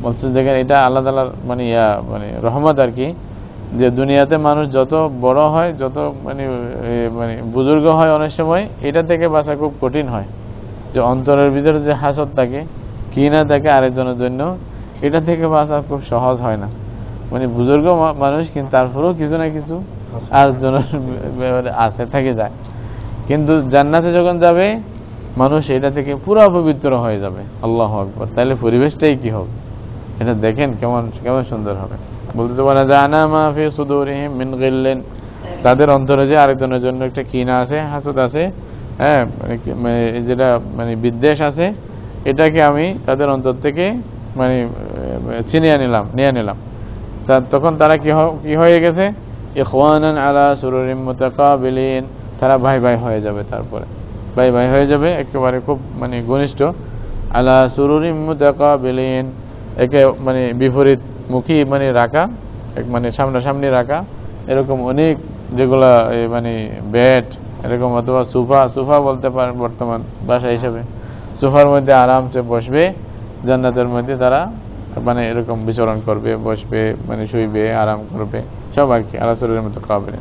বলছে দেখেন এটা আল্লাহ তাআলার মানে মানে রহমত আর কি, যে দুনিয়াতে মানুষ যত বড় হয়, যত মানে মানে বুজুর্গ হয়, অনেক সময় এটা থেকে বাঁচা খুব কঠিন হয়, যে অন্তরের ভিতরে যে হাসদ থাকে, কি না থাকে আরেকজনের জন্য, এটা থেকে বাঁচা খুব সহজ হয় না। মানে বুজুর্গ মানুষ কিন্তু তারপরেও কিছু না কিছু আরেকজনের আছে থেকে যায়, কিন্তু জান্নাতে যখন যাবে মানুষ এটা থেকে পুরো পবিত্র হয়ে যাবে। আল্লাহু আকবার, তাহলে পরিবেশটাই কি হবে এটা দেখেন, কেমন কেমন সুন্দর হবে। বলতেছে বলা জানা মা ফি সুদুরিহিম মিন গিল্লিন, তাদের অন্তরে যে আরেকজনের জন্য একটা কিনা আছে, হাসদ আছে, হ্যাঁ, যেটা বিদ্বেষ আছে এটাকে আমি তাদের অন্তর থেকে নিয়ে নিলাম। তখন তারা কি হয়ে গেছে? ইখওয়ানান আলা সুরুরিম মুতাকাবিলিন, তারা ভাই ভাই হয়ে যাবে। তারপরে ভাই ভাই হয়ে যাবে, একেবারে খুব ঘনিষ্ঠ। আলা সুরুরিম মুতাকাবিলিন, একে বিপরীত মুখী রাখা, সামনাসামনি রাখা, এরকম অনেক যেগুলা বেড এরকম, অথবা সোফা বলতে পারেন বর্তমান ভাষা হিসেবে। সোফার মধ্যে আরামসে বসবে জান্নাতের মধ্যে, তারা এরকম বিচরণ করবে, বসবে, শুইবে, আরাম করবে, সব আর কি। আল্লাহ সুরের মতো কাবিল।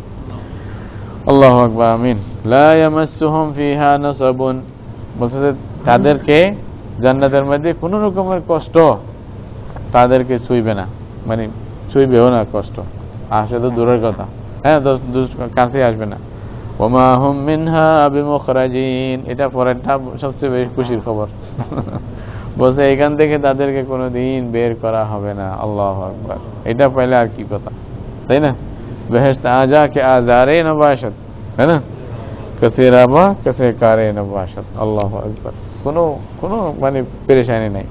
আল্লাহু আকবার, আমিন। লা ইয়ামাসসুহুম ফিহা নাসাবুন, বলতেছে তাদেরকে জান্নাতের মধ্যে কোনো রকমের কষ্ট তাদেরকে ছুঁইবে না, ছুঁইবেও না, কষ্ট আসে তো দূরের কথা, হ্যাঁ, কাছে আসবে না। ওমা হুম মিনহা বিমুখরাজিন, এটা পরেরটা সবচেয়ে বেশি খুশির খবর। বলছে এখান থেকে তাদেরকে কোনোদিন বের করা হবে না। আল্লাহু আকবার, এটা পাইলে আর কি কথা, তাই না? বেহেশত আজা কে আজারে নবাশত, তাই না? কাসে রাবা কাসে কারে নবাশত। আল্লাহু আকবার, কোনো পেরেশানি নাই।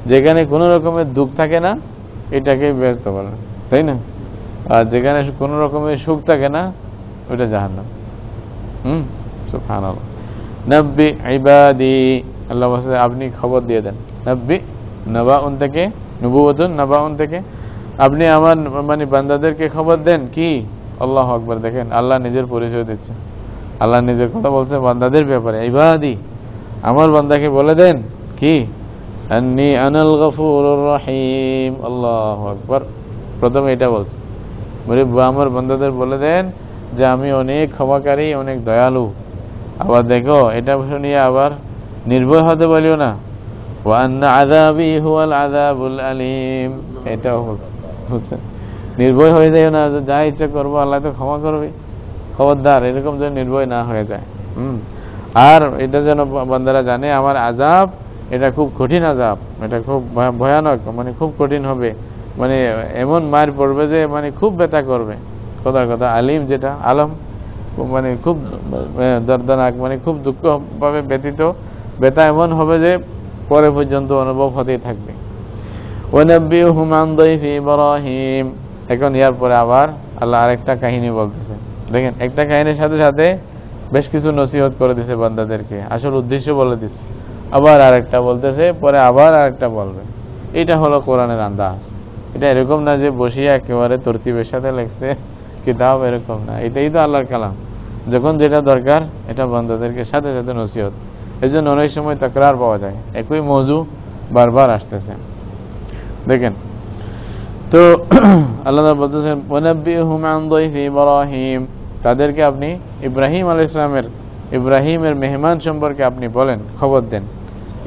যেখানে কোনো রকমের দুঃখ থাকে না এটাকে বেহেশত বলে, তাই না? আর যেখানে কোনো রকমের সুখ থাকে না ওটা জাহান্নাম। সুবহানাল্লাহ। নব্বি ইবাদি, আল্লাহ বলছে আপনি খবর দিয়ে দেন। নব্বি, নবাউন থেকে, নবুওয়াতুন, নবাউন থেকে আপনি আমার বান্দাদেরকে খবর দেন কি? আল্লাহু আকবার, দেখেন আল্লাহ নিজের পরিচয় দিচ্ছে, আল্লাহ নিজের কথা বলছে বান্দাদের ব্যাপারে। ইবাদি, আমার বান্দাকে বলে দেন কি? আন্নী আনাল গফুরুর রহিম। আল্লাহু আকবার, প্রথমে এটা বলছে, আমার বান্দাদের বলে দেন যে আমি অনেক ক্ষমাকারী, অনেক দয়ালু। আবার দেখো, এটা শুনিয়ে আবার নির্ভয় হতে বলিও না। ওয়া আন্না আযাবি হুয়াল আযাবুল আলীম, এটাও বলছে নির্ভয় হয়ে যায় না, যা ইচ্ছা করবো আল্লাহ তো ক্ষমা করবে। খবরদার, এরকম যেন নির্ভয় না হয়ে যায়। আর এটা যেন বান্দারা জানে আমার আযাব এটা খুব কঠিন আযাব, এটা খুব ভয়ানক, খুব কঠিন হবে, এমন মার পড়বে যে খুব ব্যথা করবে। কথার কথা আলিম, যেটা আলম, খুব দর্দনাক, খুব দুঃখ ভাবে ব্যতীত, ব্যথা এমন হবে যে পরে পর্যন্ত অনুভব হতেই থাকবে। ওয়ানাব্বিহুম আন দাইফি ইব্রাহিম, এখন ইয়ার পরে আবার আল্লাহ আরেকটা কাহিনী বলতেছে। দেখেন, একটা কাহিনীর সাথে সাথে বেশ কিছু নসিহত করে দিছে বান্দাদেরকে, আসল উদ্দেশ্য বলে দিছে। আবার আরেকটা বলতেছে, পরে আবার আরেকটা বলবে। এটা হলো কোরআনের আন্দাজ। এটা এরকম না যে বসিয়ে একেবারে তরতিবের সাথে লেখছে কিতাব, এরকম না। এটাই তো আল্লাহর কালাম, যখন যেটা দরকার এটা বান্দাদেরকে সাথে সাথে নসিহত। এই জন্য অনেক সময় তাকরার পাওয়া যায়, একই মওযু বারবার আসতেছে। দেখেন তো আল্লাহ বলতেছেন ওয়ানাব্বিহুম আন দাইফি ইব্রাহিম, তাদেরকে আপনি ইব্রাহিমের মেহমান সম্পর্কে আপনি বলেন, খবর দেন।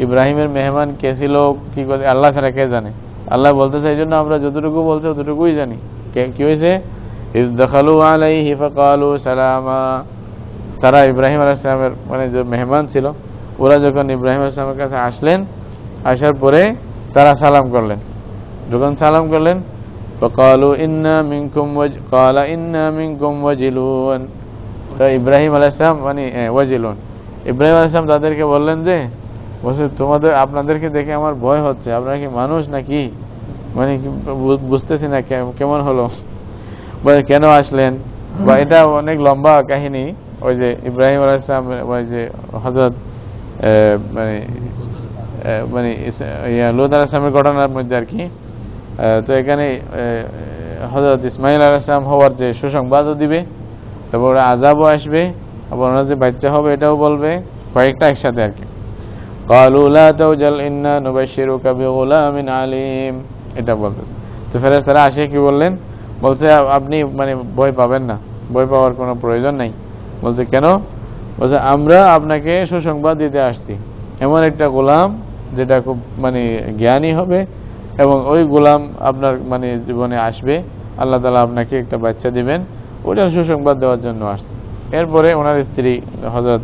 ইব্রাহিমের মেহমান কে ছিল, কি করে, আল্লাহ ছাড়া কে জানে? আল্লাহ বলতেছে এই জন্য আমরা যতটুকু বলছি ততটুকুই জানি। কি হয়েছে? ইয দাখালু আলাইহি ফাকালু সালামা, তারা ইব্রাহিম আলাইহিস সালামের যে মেহমান ছিল, ওরা যখন ইব্রাহিম আলাইহিস সালামের কাছে আসলেন, আসার পরে তারা সালাম করলেন। যখন সালাম করলেন, ফাকালু ইন্না মিনকুম ওয়াজিলুন, তো ইব্রাহিম আলাইহিস সালাম ওয়াজিলুন, ইব্রাহিম আলাইহিস সালাম তাদেরকে বললেন যে বলছে আপনাদেরকে দেখে আমার ভয় হচ্ছে, আপনারা কি মানুষ নাকি? বুঝতেছি না কেমন হলো, কেন আসলেন, বা এটা অনেক লম্বা কাহিনী। ওই যে ইব্রাহিম আলাইহিস সালাম, ওই যে হযরত লূত আলাইহিস সালামের ঘটনার মধ্যে আর কি। তো এখানে হযরত ইসমাঈল আলাইহিস সালাম হওয়ার যে সুসংবাদও দিবে, তারপর আযাবও আসবে, আবার ওনার যে বাচ্চা হবে এটাও বলবে, কয়েকটা একসাথে আর কি। ক্বালু লা তাওজাল ইন্না নুবাশশিরুকা বিগুলামিন আলীম, এটা বলতেছে। তো ফেরেশতারা আসে কি বললেন? বলছে আপনি ভয় পাবেন না, ভয় পাওয়ার কোনো প্রয়োজন নাই। বলছে কেন? বলছে আমরা আপনাকে সুসংবাদ দিতে আসছি, এমন একটা গোলাম যেটা খুব জ্ঞানী হবে, এবং ওই গোলাম আপনার জীবনে আসবে, আল্লাহ তাআলা আপনাকে একটা বাচ্চা দিবেন, ওটার সুসংবাদ দেওয়ার জন্য আসছে। এরপরে ওনার স্ত্রী হযরত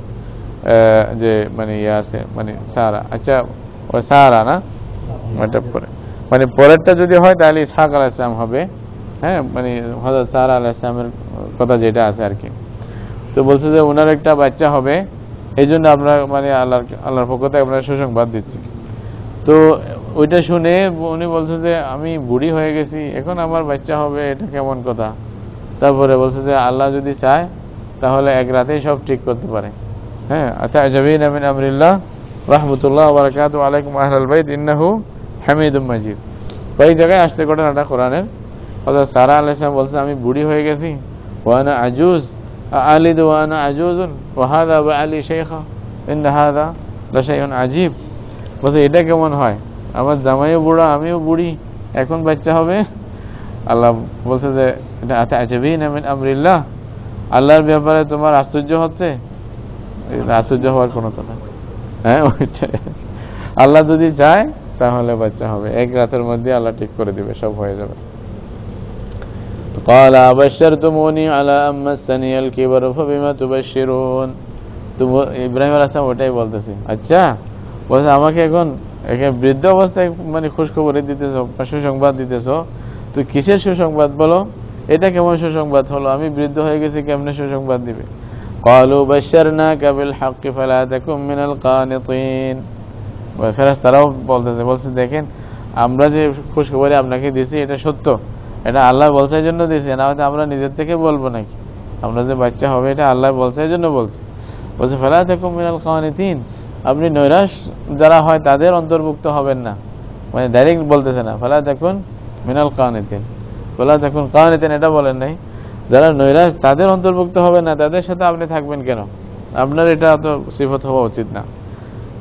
যে আছে সারা, আচ্ছা ওই সারা না, এটা পরে পরেরটা যদি হয় তাহলে ইসহাক আলাইহিস সালাম হবে। হ্যাঁ, হযরত সারা আলাইহিস সালামের কথা যেটা আছে আর কি। তো বলছে যে ওনার একটা বাচ্চা হবে, এই জন্য আমরা মানে আল্লাহর পক্ষ থেকে আমরা সুসংবাদ দিচ্ছি। তো ওইটা শুনে উনি বলছে যে আমি বুড়ি হয়ে গেছি, এখন আমার বাচ্চা হবে, এটা কেমন কথা। তারপরে বলছে যে আল্লাহ যদি চায় তাহলে এক রাতেই সব ঠিক করতে পারে। হ্যাঁ, আতা'জাবিন মিন আমরিল্লাহ রাহমাতুল্লাহ ওয়া বারাকাতুহু আলাইকুম আহলাল বাইত ইন্নাহু হামিদুম মাজিদ। কয়েক জায়গায় আসছে ঘটনাটা কোরআনের। হযরত সারা আলাইহিস সালাম বলছে আমি বুড়ি হয়ে গেছি, ওয়া আনা আজুজ আলিদু ওয়া আনা আজুজুন ওয়া হাযা বা'লি শাইখা ইন্না হাযা লা শাইউন আজীব। বলছে এটা কেমন হয়, আমার জামাইও বুড়া আমিও বুড়ি, এখন বাচ্চা হবে। আল্লাহ বলছে যে এটা আতা'জাবিন মিন আমরিল্লাহ, আল্লাহর ব্যাপারে তোমার আশ্চর্য হচ্ছে। আশ্চর্য হওয়ার কোনো কথা। হ্যাঁ, আল্লাহ যদি চায় তাহলে বাচ্চা হবে, এক রাতের মধ্যে আল্লাহ ঠিক করে দিবে, সব হয়ে যাবে। قال أبشرتموني على أن مسني الكبر فبما تبشرون। তো ইব্রাহিম আলাইহিস সালাম ওটাই বলতেছে। আচ্ছা, বলছে আমাকে এখন বৃদ্ধ অবস্থায় মানে খুশখবর দিতেছো, সুসংবাদ দিতেছো, তো কিসের সুসংবাদ বলো, এটা কেমন সুসংবাদ হলো, আমি বৃদ্ধ হয়ে গেছি, কেমনে সুসংবাদ দিবে। قالوا بشرناك بالحق فلا تكن من القانطين। ফেরেশতারাও বলছে দেখেন আমরা যে খুশখবরি আপনাকে দিয়েছি এটা সত্য, এটা আল্লাহ বলছে এই জন্য দিয়েছি, না হয়তো আমরা নিজের থেকে বলবো নাকি। আমরা যে বাচ্চা হবে এটা আল্লাহ বলছে এই জন্য বলছে। বলছে ফালা তাকুম মিনাল কানিতিন, আপনি নৈরাশ যারা হয় তাদের অন্তর্ভুক্ত হবেন না, মানে ডাইরেক্ট বলতেছে না ফালা তাকুন মিনাল কানিতিন, ফালা তাকুন কানিতিন এটা বলেন নাই। যারা নৈরাশ তাদের অন্তর্ভুক্ত হবে না, তাদের সাথে আপনি থাকবেন কেন, আপনার এটা তো সিফত হওয়া উচিত না।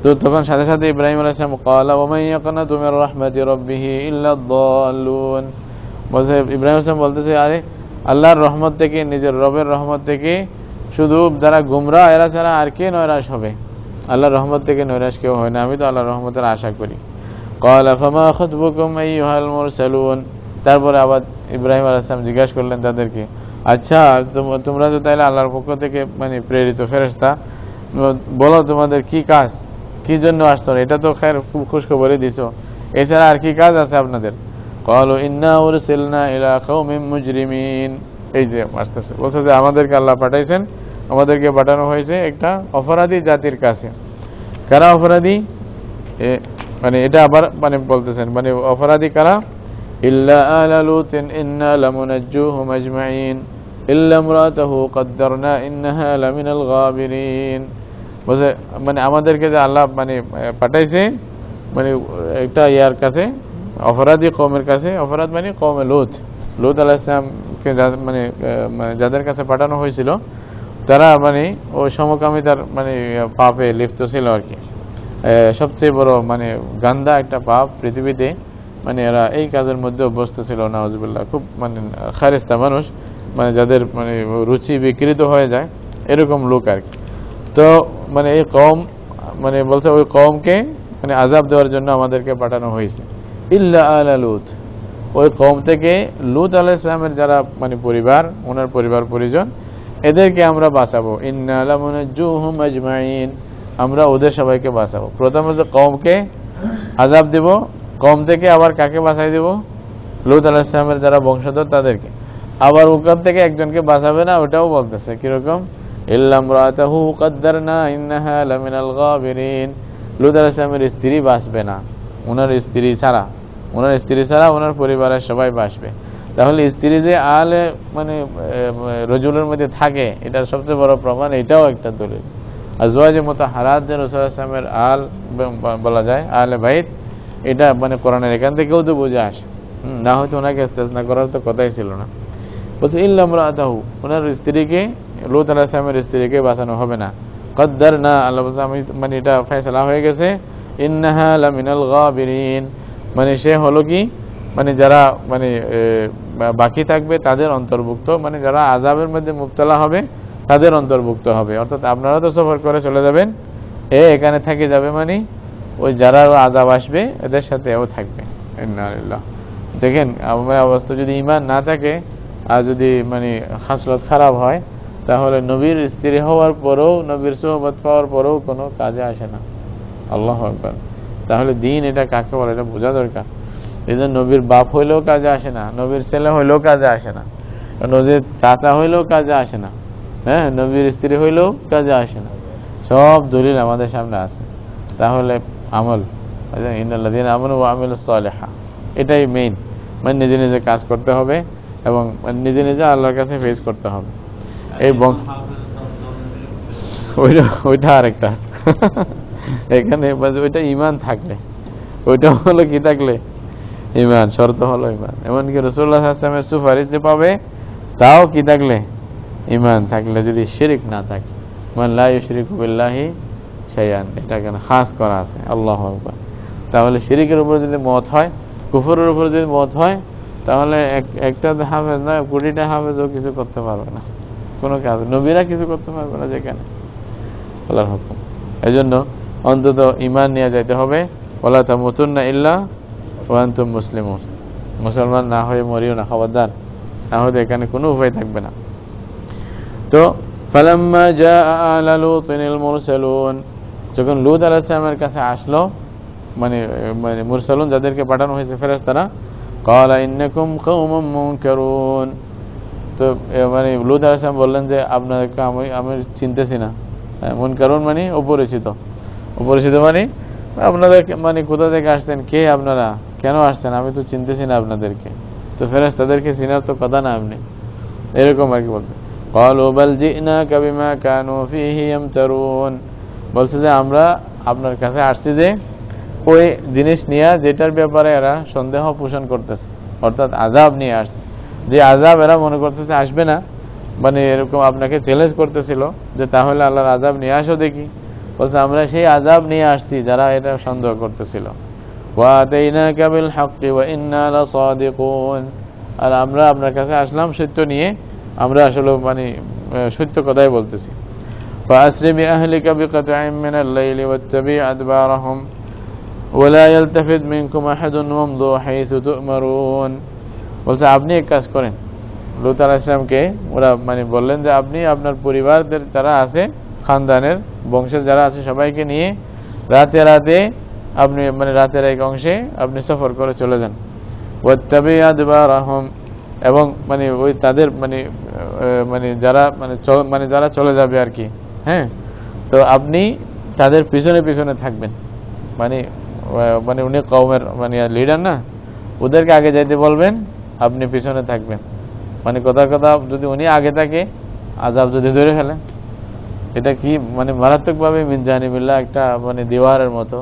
তো তখন সাথে সাথে ইব্রাহিম আলাইহিস সালাম ক্বালা ওয়া মান ইয়াকনাতু মির রাহমাতি রাব্বিহি ইল্লা আদ-দাল্লুন। বলছে ইব্রাহিম আলাইহিস সালাম বলতেছে আরে আল্লাহর রহমত থেকে, নিজের রবের রহমত থেকে শুধু যারা গুমরা এরা ছাড়া আর কে নৈরাশ হবে, আল্লাহর রহমত থেকে নৈরাশ কেউ হয় না, আমি তো আল্লাহর রহমতের আশা করি। ক্বালা ফামা খাতবুকুম আইয়ুহাল মুরসালুন। তারপরে আবার ইব্রাহিম আলাইহিস সালাম জিজ্ঞাসা করলেন তাদেরকে, আচ্ছা তোমরা তো তাইলে আল্লাহর পক্ষ থেকে মানে প্রেরিত ফেরেশতা, বলো তোমাদের কি কাজ, কি জন্য আসছো, এটা তো খায়ের খুব খুশখবরই দিছো, এছাড়া আর কি কাজ আছে আপনাদের। ক্বালু ইন্না উরসিলনা ইলা কওমিন মুজরিমিন। এই যে আসতেছে বলছে যে আমাদেরকে আল্লাহ পাঠাইছেন, আমাদেরকে পাঠানো হয়েছে একটা অপরাধী জাতির কাছে। কারা অপরাধী, মানে এটা আবার মানে বলতেছেন মানে অপরাধী কারা, ইল্লা আলা লুতিন ইন্না লামুনাজ্জুহুম আজমাইন ইল্লা ইমরাতাহু কদ্দারনা ইন্নাহা লামিনাল গাবিরিন। বলছে মানে আমাদেরকে যে আল্লাহ মানে পাঠাইছে মানে একটা ইয়ার কাছে, অপরাধী কওমের কাছে, অপরাধ মানে কওমে লুত আলাইহিস সালামকে মানে যাদের কাছে পাঠানো হয়েছিল তারা মানে ওই সমকামিতার মানে পাপে লিপ্ত ছিল আর কি। সবচেয়ে বড় মানে গান্দা একটা পাপ পৃথিবীতে, মানে এরা এই কাজের মধ্যে অভ্যস্ত ছিল, নাউজুবিল্লাহ। খুব মানে খারিস্তা মানুষ, মানে যাদের মানে রুচি বিকৃত হয়ে যায় এরকম লোক আর কি। তো মানে এই কওম মানে বলছে ওই কওমকে মানে আযাব দেওয়ার জন্য আমাদেরকে পাঠানো হয়েছে। ইল্লা আলা লুত, ওই কওম থেকে লুত আলাইহিস সালামের যারা মানে পরিবার, ওনার পরিবার পরিজন, এদেরকে আমরা বাঁচাবো। ইন্না লামুনাজ্জুহুম আজমাইন, আমরা ওদের সবাইকে বাঁচাবো। প্রথমে যে কওমকে আযাব দেব, কওম থেকে আবার কাকে বাঁচাই দেব, লুত আলাইহিস সালামের যারা বংশধর তাদেরকে। আবার ওখান থেকে একজনকে বাঁচাবে না, ওটাও বলতেছে কিরকম, ইল্লা ইমরাতাহু কদ্দারনা ইন্নাহা লামিনাল গাবিরিন। লুত আলাইহিস সালামের স্ত্রী বাঁচবে না, ওনার স্ত্রী ছাড়া ওনার পরিবারের সবাই বাঁচবে। তাহলে স্ত্রী যে আলে মানে রজুলের মধ্যে থাকে এটার সবচেয়ে বড় প্রমাণ, এটাও একটা দলিল। আজওয়াজে মুতাহহারাত যে রাসূল সাল্লাল্লাহু আলাইহি ওয়াসাল্লামের আল বলা যায়, আলে বাইত, এটা মানে কোরআনের এখান থেকেও তো বুঝে আসে, না হয়তো ওনাকে ইস্তেসনা করার তো কথাই ছিল না। বলছে ইল্লা ইমরাতাহু, ওনার স্ত্রীকে, লূত আলাইহিস সালামের স্ত্রীকে বাঁচানো হবে না। কদ্দারনা, আল্লাহ বলছে আমি মানে এটা ফয়সালা হয়ে গেছে, ইন্নাহা লামিনাল গাবিরিন, মানে সে হলো কি মানে যারা মানে বাকি থাকবে তাদের অন্তর্ভুক্ত, মানে যারা আযাবের মধ্যে মুবতলা হবে তাদের অন্তর্ভুক্ত হবে। অর্থাৎ আপনারা তো সফর করে চলে যাবেন, এখানে থেকে যাবে, মানে ওই যারা আযাব আসবে এদের সাথে ও থাকবে। ইন্না লিল্লাহ। দেখেন আমার অবস্থা যদি ঈমান না থাকে আর যদি মানে খাসলত খারাপ হয়, তাহলে নবীর স্ত্রী হওয়ার পরেও, নবীর সুহবত পাওয়ার পরেও কোনো কাজে আসে না। আল্লাহু আকবার। তাহলে দিন এটা কাকে বলে এটা বোঝা দরকার। এই জন্য নবীর বাপ হইলেও কাজে আসে না, নবীর ছেলে হইলেও কাজে আসে না, নবীর চাচা হইলেও কাজে আসে না, হ্যাঁ, নবীর স্ত্রী হইলেও কাজে আসে না। সব দলিল আমাদের সামনে আছে। তাহলে আমল, ইন্নাল্লাযীনা আমানু ওয়া আমিলুস সালিহাত, এটাই মেইন। মানে নিজে নিজে কাজ করতে হবে এবং নিজে নিজে আল্লাহর কাছে ফেস করতে হবে। এই ওইটা আরেকটা এখানে ওইটা ঈমান থাকলে, ওইটা হলো কি থাকলে ঈমান, শর্ত হলো ঈমান। এমনকি রাসূলুল্লাহ সাল্লাল্লাহু আলাইহি ওয়াসাল্লামের সুপারিশ যে পাবে তাও কি থাকলে, ঈমান থাকলে, যদি শিরক না থাকে। মান লা ইউশরিকু বিল্লাহি শাইআন, এটা কেন খাস করা আছে, আল্লাহু আকবার। তাহলে শিরকের উপর যদি মত হয়, কুফরের উপর যদি মত হয়, তাহলে একটা হাফেজ না, কোটিটা হাফেজও কিছু করতে পারবে না, কোনো কাজ। নবীরা কিছু করতে পারবে না যেখানে আল্লাহর হুকুম। এজন্য অন্তত ঈমান নিয়ে যাইতে হবে। ওয়ালা তামুতুন্না ইল্লা ওয়া আনতুম মুসলিমুন, মুসলমান না হয়ে মরিও না, খবরদার, না হলে এখানে কোনো উপায় থাকবে না। তো ফালাম্মা জাআ আলা লুতিনিল মুরসালুন, যখন লূত আলাইহিস সালামের কাছে আসলো, মানে মুরসালুন যাদেরকে পাঠানো হয়েছে ফেরেশতারা, ক্বালা ইন্নাকুম কওমুম মুনকারুন, তো মানে লূত আলাইহিস সালাম বললেন যে আপনাদেরকে আমি চিনতেছি না। মুনকারুন মানে অপরিচিত, অপরিচিত মানে আপনাদেরকে, মানে কোথা থেকে আসছেন, কে আপনারা, কেন আসছেন, আমি তো চিনতেছি না আপনাদেরকে। তো ফেরেশতাদেরকে চিনার তো কথা না আপনি, এরকম আর কি বলছে। ক্বালু বাল জি'নাকা বিমা কানু ফীহি ইয়ামতারুন, বলছে যে আমরা আপনার কাছে আসছি যে ওই জিনিস নিয়ে যেটার ব্যাপারে এরা সন্দেহ পোষণ করতেছে, অর্থাৎ আযাব নিয়ে আসছে। যে আযাব এরা মনে করতেছে আসবে না, মানে এরকম আপনাকে চ্যালেঞ্জ করতেছিল যে তাহলে আল্লাহর আযাব নিয়ে আসো দেখি। বলছে আমরা সেই আযাব নিয়ে আসছি যারা এটা সন্দেহ করতেছিল। ওয়া আতাইনাকা বিল হাক্কি ওয়া ইন্না লাসাদিকুন, আর আমরা আপনার কাছে আসলাম সত্য নিয়ে, আমরা আসলে মানে সত্য কথাই বলতেছি। ফাআসরি বিআহলিকা বিকত'আইন মিনাল লাইলি ওয়াত্তাবি' আদবারহুম ওয়া লা ইয়ালতাফিত মিনকুম আহাদুন ওয়ামদু হাইথু তু'মারুন, বলছে আপনি এক কাজ করেন। লূত আলাইহিস সালামকে ওরা মানে বললেন যে আপনি আপনার পরিবারদের যারা আছে, খানদানের বংশের যারা আছে সবাইকে নিয়ে রাতে রাতে আপনি মানে রাতের এক অংশে আপনি সফর করে চলে যান। ওয়াত্তাবি' আদবারহুম, এবং মানে ওই তাদের মানে মানে যারা মানে যারা চলে যাবে আর কি, হ্যাঁ, তো আপনি তাদের পিছনে পিছনে থাকবেন। মানে মানে উনি কওমের মানে লিডার না, ওদেরকে আগে যাইতে বলবেন, আপনি পিছনে থাকবেন। মানে কথার কথা, যদি উনি আগে থাকে আযাব যদি ধরে ফেলে, এটা কি মানে মারাত্মকভাবে মিন জানিবিল্লাহ, একটা মানে দিওয়ারের মতো।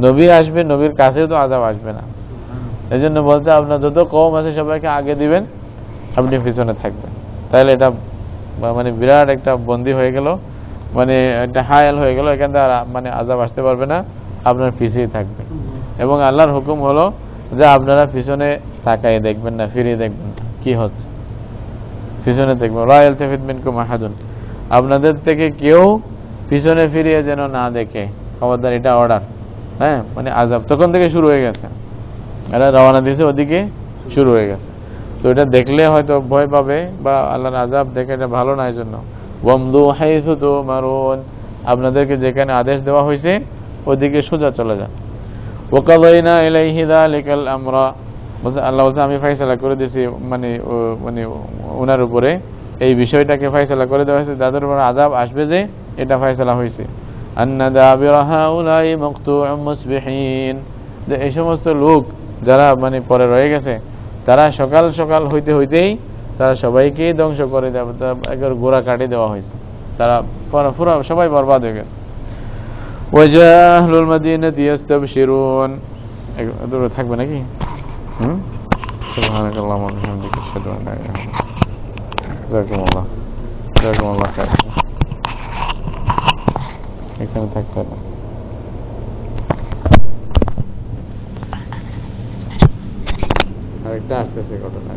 নবী আসবে, নবীর কাছেও তো আযাব আসবে না। এই জন্য বলছে আপনার যত কওম আছে সবাইকে আগে দিবেন, আপনি পিছনে থাকবেন। তাহলে এটা মানে বিরাট একটা বন্দী হয়ে গেল, মানে একটা হায়াল হয়ে গেল, এখান থেকে মানে আযাব আসতে পারবে না, আপনার পিছিয়ে থাকবে। এবং আল্লাহর হুকুম হলো যে আপনারা পিছনে তাকাই দেখবেন না, ফিরিয়ে দেখবেন না কি হচ্ছে, পিছনে দেখবেন। লা ইয়ালতাফিত মিনকুম আহাদুন, আপনাদের থেকে কেউ পিছনে ফিরিয়ে যেন না দেখে, খবরদার, এটা অর্ডার। হ্যাঁ, মানে আযাব তখন থেকে শুরু হয়ে গেছে, এরা রওনা দিয়েছে, ওদিকে শুরু হয়ে গেছে। তো এটা দেখলে হয়তো ভয় পাবে, বা আল্লাহর আযাব দেখে এটা ভালো না। এই জন্য ওয়ামদু হাইথু তু'মারুন, আপনাদেরকে যেখানে আদেশ দেওয়া হয়েছে ওদিকে সোজা চলে যান। ওয়াকাযাইনা ইলাইহি যালিকাল আমরা, বলছে আল্লাহ বলছে আমি ফয়সালা করে দিয়েছি, মানে মানে ওনার উপরে এই বিষয়টাকে ফয়সালা করে দেওয়া হয়েছে, যাদের উপর আযাব আসবে যে এটা ফয়সালা হয়েছে। আন্না দাবিরা হাউলাই মাকতুউম মুসবিহিন, যে এই সমস্ত লোক যারা মানে পরে রয়ে গেছে, তারা সকাল সকাল হইতে হইতেই তারা সবাইকেই ধ্বংস করে দেবে, একবার গোড়া কাটিয়ে দেওয়া হয়েছে, তারা পুরো সবাই বরবাদ হয়ে গেছে। ওয়াজা আহলুল মাদিনাতি ইস্তাবশিরুন, দূরে থাকবে নাকি? সুবহানাকাল্লাহুম্মা ওয়া বিহামদিকা আশহাদু আল্লা ইলাহা ইল্লা আনতা জাযাকুমুল্লাহ খাইর। এখানে থাকতে হবে। আরেকটা আসতেছে ঘটনা।